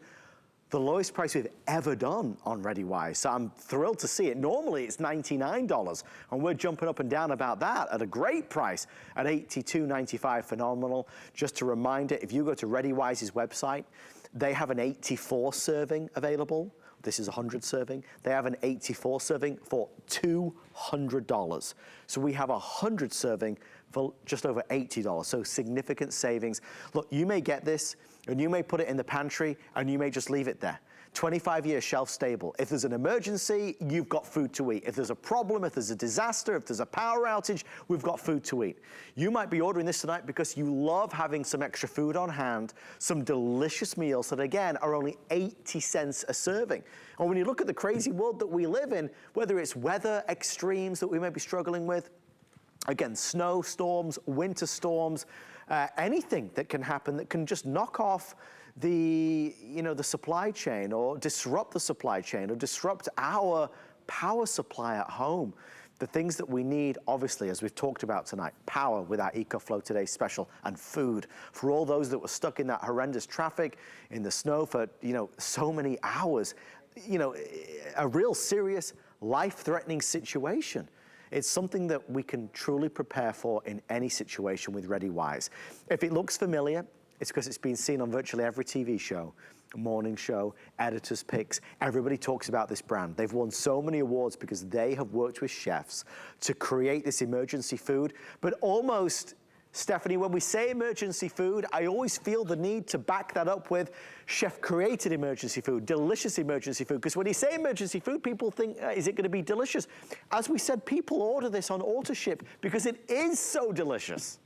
the lowest price we've ever done on ReadyWise. So I'm thrilled to see it. Normally it's $99, and we're jumping up and down about that at a great price at $82.95. Phenomenal. Just a reminder, if you go to ReadyWise's website, they have an 84 serving available. This is 100 serving. They have an 84 serving for $200. So we have a 100 serving for just over $80. So significant savings. Look, you may get this and you may put it in the pantry and you may just leave it there. 25 years shelf stable. If there's an emergency, you've got food to eat. If there's a problem, if there's a disaster, if there's a power outage, we've got food to eat. You might be ordering this tonight because you love having some extra food on hand, some delicious meals that again are only 80 cents a serving. And when you look at the crazy world that we live in, whether it's weather extremes that we may be struggling with, again, snowstorms, winter storms, anything that can happen that can just knock off the supply chain or disrupt the supply chain or disrupt our power supply at home. The things that we need, obviously, as we've talked about tonight, power with our EcoFlow Today special, and food for all those that were stuck in that horrendous traffic in the snow for, so many hours, a real serious life-threatening situation. It's something that we can truly prepare for in any situation with ReadyWise. If it looks familiar, it's because it's been seen on virtually every TV show, morning show, editor's picks. Everybody talks about this brand. They've won so many awards because they have worked with chefs to create this emergency food. But almost, Stephanie, when we say emergency food, I always feel the need to back that up with chef-created emergency food, delicious emergency food. Because when you say emergency food, people think, is it going to be delicious? As we said, people order this on AutoShip because it is so delicious.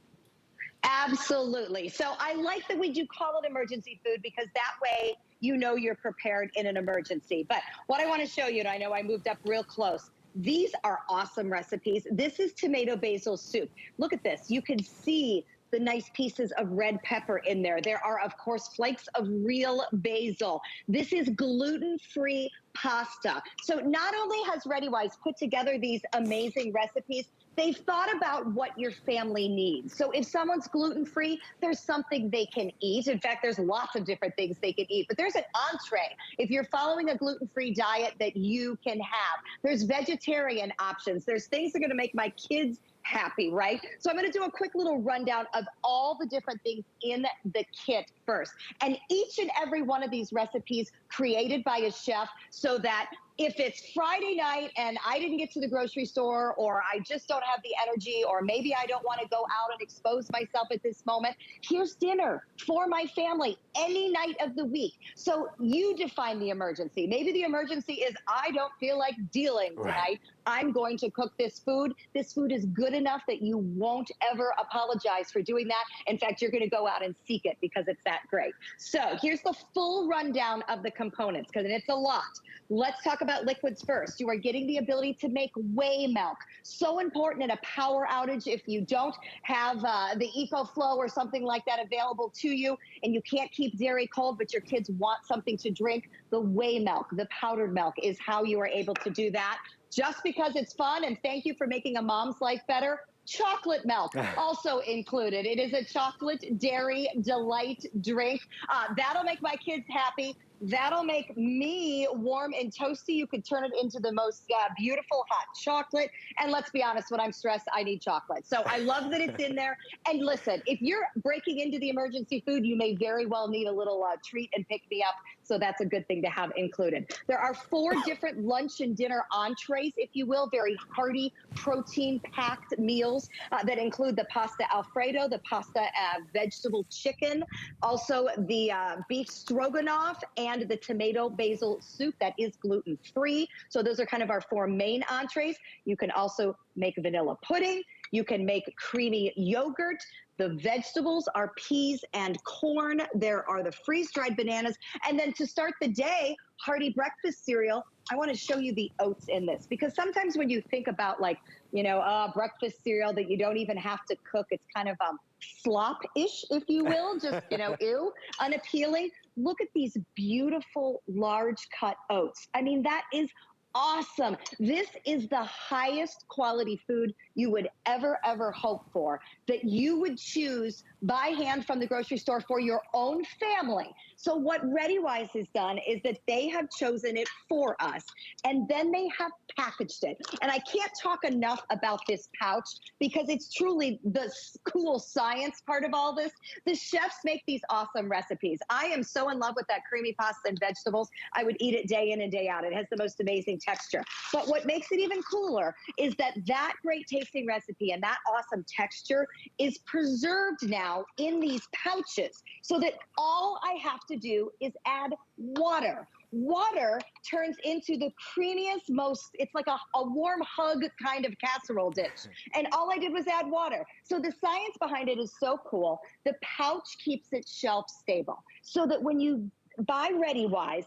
Absolutely. So I like that we do call it emergency food because that way you're prepared in an emergency. But what I want to show you, and I know I moved up real close, these are awesome recipes. This is tomato basil soup. Look at this. You can see the nice pieces of red pepper in there. There are, of course, flakes of real basil. This is gluten-free pasta. So not only has ReadyWise put together these amazing recipes, they've thought about what your family needs. So if someone's gluten-free, there's something they can eat. In fact, there's lots of different things they can eat, but there's an entree if you're following a gluten-free diet that you can have. There's vegetarian options. There's things that are gonna make my kids happy, right? So I'm gonna do a quick little rundown of all the different things in the kit first. And each and every one of these recipes created by a chef so that if it's Friday night and I didn't get to the grocery store, or I just don't have the energy, or maybe I don't want to go out and expose myself at this moment, here's dinner for my family any night of the week. So you define the emergency. Maybe the emergency is I don't feel like dealing tonight. Right. I'm going to cook this food. This food is good enough that you won't ever apologize for doing that. In fact, you're going to go out and seek it because it's that great. So here's the full rundown of the components, because it's a lot. Let's talk about liquids first. You are getting the ability to make whey milk. So important in a power outage. If you don't have the EcoFlow or something like that available to you, and you can't keep dairy cold, but your kids want something to drink, the whey milk, the powdered milk is how you are able to do that. Just because it's fun, and thank you for making a mom's life better, chocolate milk also included. It is a chocolate dairy delight drink. That'll make my kids happy. That'll make me warm and toasty. You could turn it into the most beautiful hot chocolate. And let's be honest, when I'm stressed, I need chocolate. So I love that it's in there. And listen, if you're breaking into the emergency food, you may very well need a little treat and pick me up. So that's a good thing to have included. There are 4 different lunch and dinner entrees, if you will, very hearty, protein-packed meals that include the pasta Alfredo, the pasta vegetable chicken, also the beef stroganoff, and the tomato basil soup that is gluten-free. So those are kind of our 4 main entrees. You can also make vanilla pudding. You can make creamy yogurt. The vegetables are peas and corn. There are the freeze-dried bananas. And then to start the day, Hearty breakfast cereal. I want to show you the oats in this, because sometimes when you think about breakfast cereal that you don't even have to cook, it's kind of slop-ish, if you will, just, ew, unappealing. Look at these beautiful large cut oats. I mean, that is awesome. This is the highest quality food you would ever hope for, that you would choose by hand from the grocery store for your own family. So what ReadyWise has done is that they have chosen it for us, and then they have packaged it. And I can't talk enough about this pouch because it's truly the cool science part of all this. The chefs make these awesome recipes. I am so in love with that creamy pasta and vegetables. I would eat it day in and day out. It has the most amazing texture. But what makes it even cooler is that that great tasting recipe and that awesome texture is preserved now in these pouches, so that all I have to do is add water. Water turns into the creamiest, it's like a warm hug kind of casserole dish. And all I did was add water. So the science behind it is so cool. The pouch keeps it shelf stable, so that when you buy ReadyWise,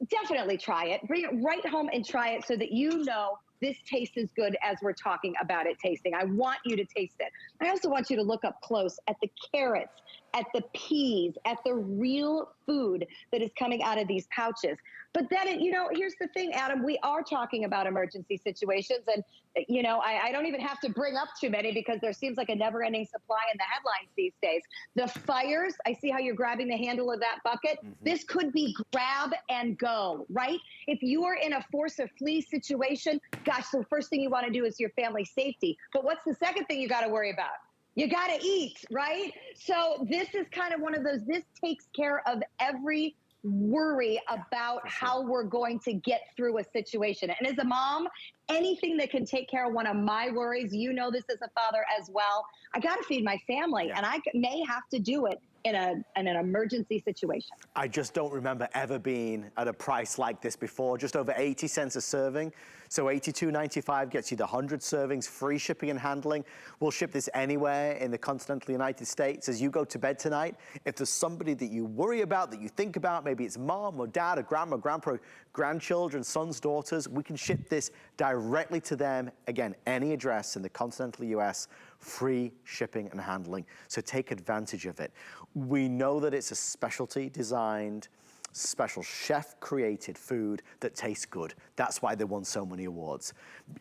definitely try it. Bring it right home and try it so that you know this tastes as good as we're talking about it tasting. I want you to taste it. I also want you to look up close at the carrots, at the peas, at the real food that is coming out of these pouches. But then, here's the thing, Adam, we are talking about emergency situations. And, I don't even have to bring up too many because there seems like a never-ending supply in the headlines these days. The fires, I see how you're grabbing the handle of that bucket. This could be grab and go, right? If you are in a force or flee situation, gosh, the first thing you want to do is your family's safety. But what's the second thing you got to worry about? You got to eat, right? So this is kind of one of those, this takes care of every worry about how we're going to get through a situation. And as a mom, anything that can take care of one of my worries, this as a father as well, I got to feed my family, and I may have to do it in an emergency situation. I just don't remember ever being at a price like this before, just over 80 cents a serving. So $82.95 gets you the 100 servings, free shipping and handling. We'll ship this anywhere in the continental United States. As you go to bed tonight, if there's somebody that you worry about, that you think about, maybe it's mom or dad or grandma, grandpa, grandchildren, sons, daughters, we can ship this directly to them. Again, any address in the continental US, free shipping and handling. So take advantage of it. We know that it's a specialty designed, special chef created food that tastes good. That's why they won so many awards.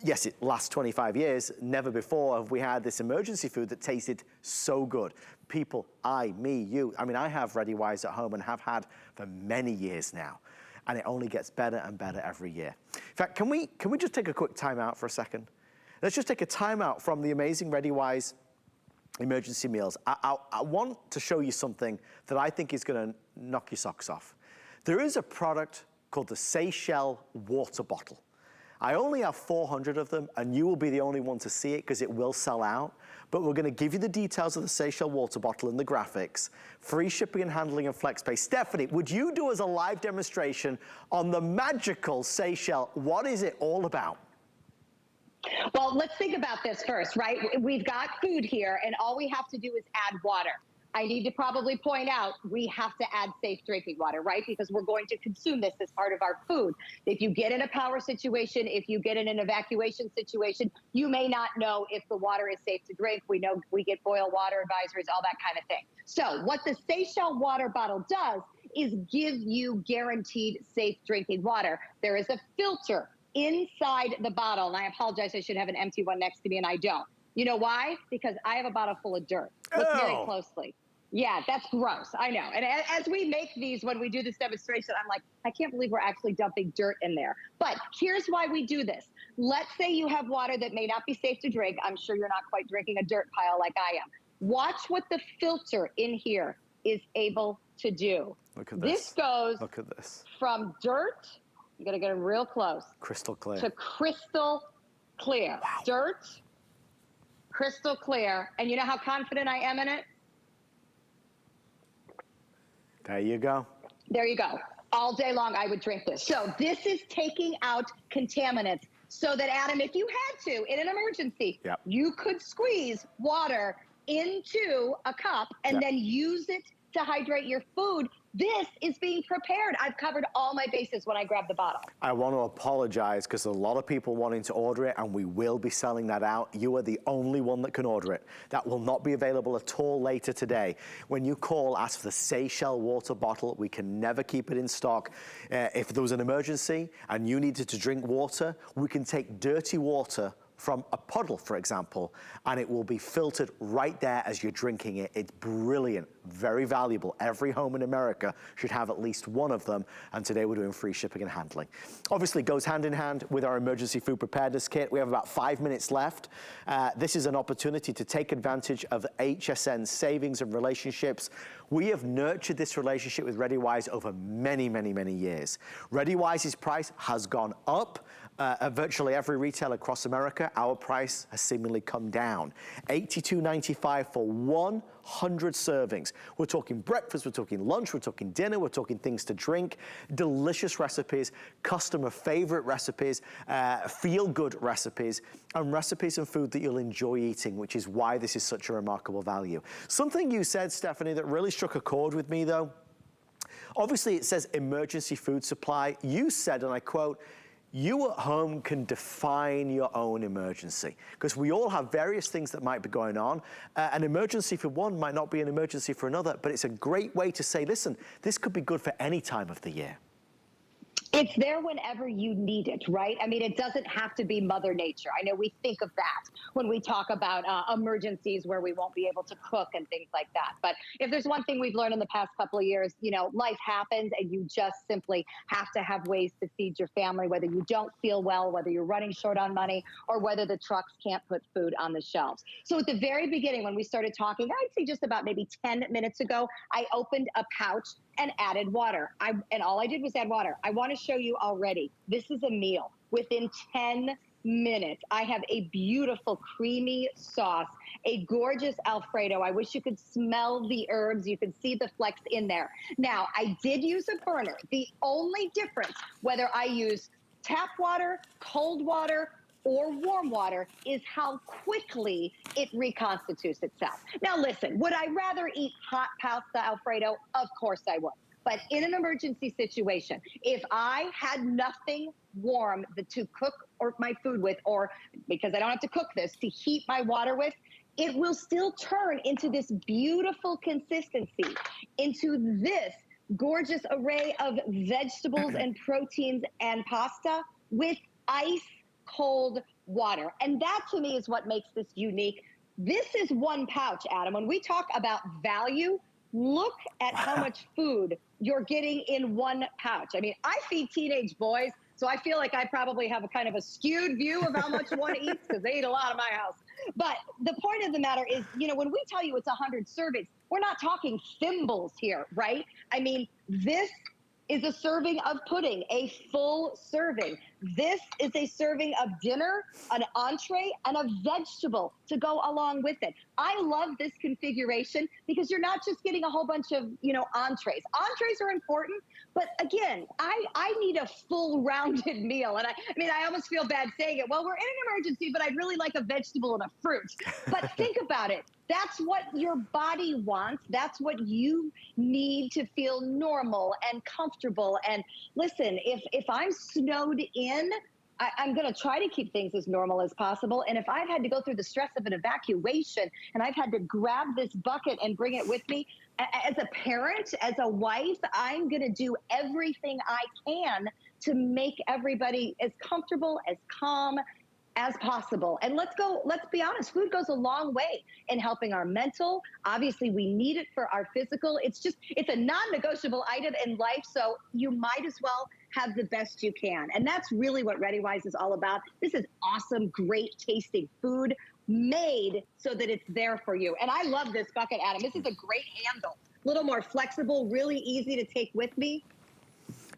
Yes, it lasts 25 years. Never before have we had this emergency food that tasted so good. People, me, you. I mean, I have ReadyWise at home and have had for many years now. And it only gets better and better every year. In fact, can we just take a quick time out for a second? Let's just take a time out from the amazing ReadyWise emergency meals. I want to show you something that I think is gonna knock your socks off. There is a product called the Seychelles water bottle. I only have 400 of them, and you will be the only one to see it because it will sell out. But we're gonna give you the details of the Seychelles water bottle and the graphics, free shipping and handling and flex pay. Stephanie, would you do us a live demonstration on the magical Seychelles? What is it all about? Well, let's think about this first, right? We've got food here, and all we have to do is add water. I need to probably point out, we have to add safe drinking water, right? Because we're going to consume this as part of our food. If you get in a power situation, if you get in an evacuation situation, you may not know if the water is safe to drink. We know we get boil water advisories, all that kind of thing. So what the Seychelles water bottle does is give you guaranteed safe drinking water. There is a filter inside the bottle, and I apologize, I should have an empty one next to me, and I don't. You know why? Because I have a bottle full of dirt. Look very closely. Yeah, that's gross. I know. And as we make these, when we do this demonstration, I'm like, I can't believe we're actually dumping dirt in there. But here's why we do this. Let's say you have water that may not be safe to drink. I'm sure you're not quite drinking a dirt pile like I am. Watch what the filter in here is able to do. Look at this. This goes from dirt, you gotta get it real close. Crystal clear. To crystal clear. Wow. Dirt, crystal clear. And you know how confident I am in it? There you go. There you go. All day long, I would drink this. So this is taking out contaminants so that, Adam, if you had to, in an emergency, you could squeeze water into a cup and then use it to hydrate your food. This is being prepared. I've covered all my bases when I grab the bottle. I want to apologize because a lot of people wanting to order it, and we will be selling that out. You are the only one that can order it. That will not be available at all later today. When you call, ask for the Seychelles water bottle. We can never keep it in stock. If there was an emergency and you needed to drink water, we can take dirty water from a puddle, for example, and it will be filtered right there as you're drinking it. It's brilliant, very valuable. Every home in America should have at least one of them, and today we're doing free shipping and handling. Obviously, it goes hand in hand with our emergency food preparedness kit. We have about 5 minutes left. This is an opportunity to take advantage of HSN savings and relationships. We have nurtured this relationship with ReadyWise over many, many, many years. ReadyWise's price has gone up. At virtually every retailer across America, our price has seemingly come down. $82.95 for 100 servings. We're talking breakfast, we're talking lunch, we're talking dinner, we're talking things to drink, delicious recipes, customer favorite recipes, feel-good recipes, and recipes and food that you'll enjoy eating, which is why this is such a remarkable value. Something you said, Stephanie, that really struck a chord with me, though. Obviously, it says emergency food supply. You said, and I quote, "You at home can define your own emergency," because we all have various things that might be going on. An emergency for one might not be an emergency for another, but it's a great way to say, listen, this could be good for any time of the year. It's there whenever you need it, right? I mean, it doesn't have to be Mother Nature. I know we think of that when we talk about emergencies where we won't be able to cook and things like that. But if there's one thing we've learned in the past couple of years, you know, life happens and you just simply have to have ways to feed your family, whether you don't feel well, whether you're running short on money, or whether the trucks can't put food on the shelves. So at the very beginning, when we started talking, I'd say just about maybe 10 minutes ago, I opened a pouch and added water. And all I did was add water. I want to show you already. This is a meal. Within 10 minutes, I have a beautiful creamy sauce, a gorgeous Alfredo. I wish you could smell the herbs. You could see the flecks in there. Now, I did use a burner. The only difference, whether I use tap water, cold water, or warm water, is how quickly it reconstitutes itself. Now listen, would I rather eat hot pasta Alfredo? Of course I would. But in an emergency situation, if I had nothing warm to cook or my food with, or because I don't have to cook this, to heat my water with, it will still turn into this beautiful consistency, into this gorgeous array of vegetables and proteins and pasta with ice cold water. And that to me is what makes this unique. This is one pouch, Adam. When we talk about value, look at how much food you're getting in one pouch. I mean, I feed teenage boys, so I feel like I probably have a kind of a skewed view of how much one eats because they eat a lot in my house. But the point of the matter is, you know, when we tell you it's 100 servings, we're not talking thimbles here, right? I mean, this is a serving of pudding, a full serving. This is a serving of dinner, an entree, and a vegetable to go along with it. I love this configuration because you're not just getting a whole bunch of, you know, entrees. Entrees are important, but again, I need a full rounded meal. And I mean, I almost feel bad saying it. Well, we're in an emergency, but I'd really like a vegetable and a fruit. But think about it. That's what your body wants. That's what you need to feel normal and comfortable. And listen, if I'm snowed in, I'm going to try to keep things as normal as possible. And if I've had to go through the stress of an evacuation and I've had to grab this bucket and bring it with me, as a parent, as a wife, I'm going to do everything I can to make everybody as comfortable, as calm as possible. And let's be honest, food goes a long way in helping our mental. Obviously, we need it for our physical. It's a non-negotiable item in life, so you might as well have the best you can. And that's really what ReadyWise is all about. This is awesome, great tasting food made so that it's there for you. And I love this bucket, Adam. This is a great handle. A little more flexible, really easy to take with me.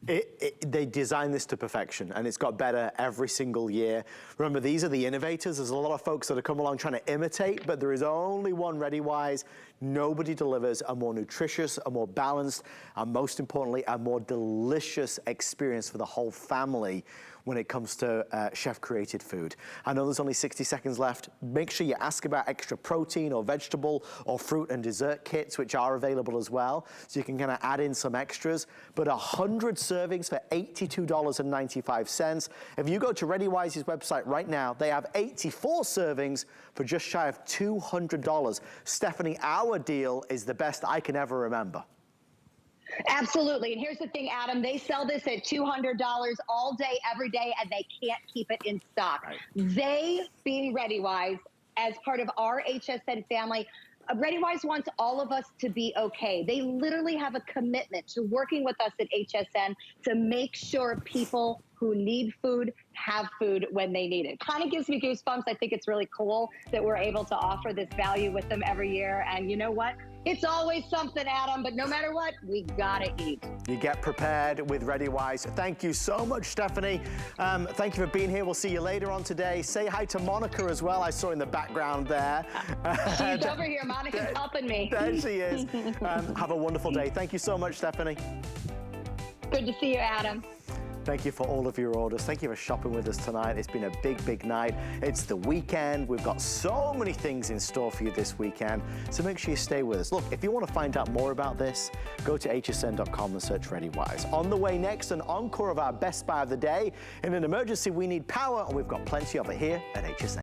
They designed this to perfection, and it's got better every single year. Remember, these are the innovators. There's a lot of folks that have come along trying to imitate, but there is only one ReadyWise. Nobody delivers a more nutritious, a more balanced, and most importantly, a more delicious experience for the whole family when it comes to chef-created food. I know there's only 60 seconds left. Make sure you ask about extra protein or vegetable or fruit and dessert kits, which are available as well, so you can kind of add in some extras. But 100 servings for $82.95. If you go to ReadyWise's website right now, they have 84 servings for just shy of $200. Stephanie, our deal is the best I can ever remember. Absolutely. And here's the thing, Adam, they sell this at $200 all day, every day, and they can't keep it in stock. Right. They, being ReadyWise, as part of our HSN family, ReadyWise wants all of us to be okay. They literally have a commitment to working with us at HSN to make sure people who need food have food when they need it. Kind of gives me goosebumps. I think it's really cool that we're able to offer this value with them every year. And you know what? It's always something, Adam, but no matter what, we gotta eat. You get prepared with ReadyWise. Thank you so much, Stephanie. Thank you for being here. We'll see you later on today. Say hi to Monica as well. I saw in the background there. She's over here. Monica's helping me. There she is. Have a wonderful day. Thank you so much, Stephanie. Good to see you, Adam. Thank you for all of your orders. Thank you for shopping with us tonight. It's been a big, big night. It's the weekend. We've got so many things in store for you this weekend, so make sure you stay with us. Look, if you want to find out more about this, go to hsn.com and search ReadyWise. On the way next, an encore of our Best Buy of the Day. In an emergency, we need power, and we've got plenty of it here at HSN.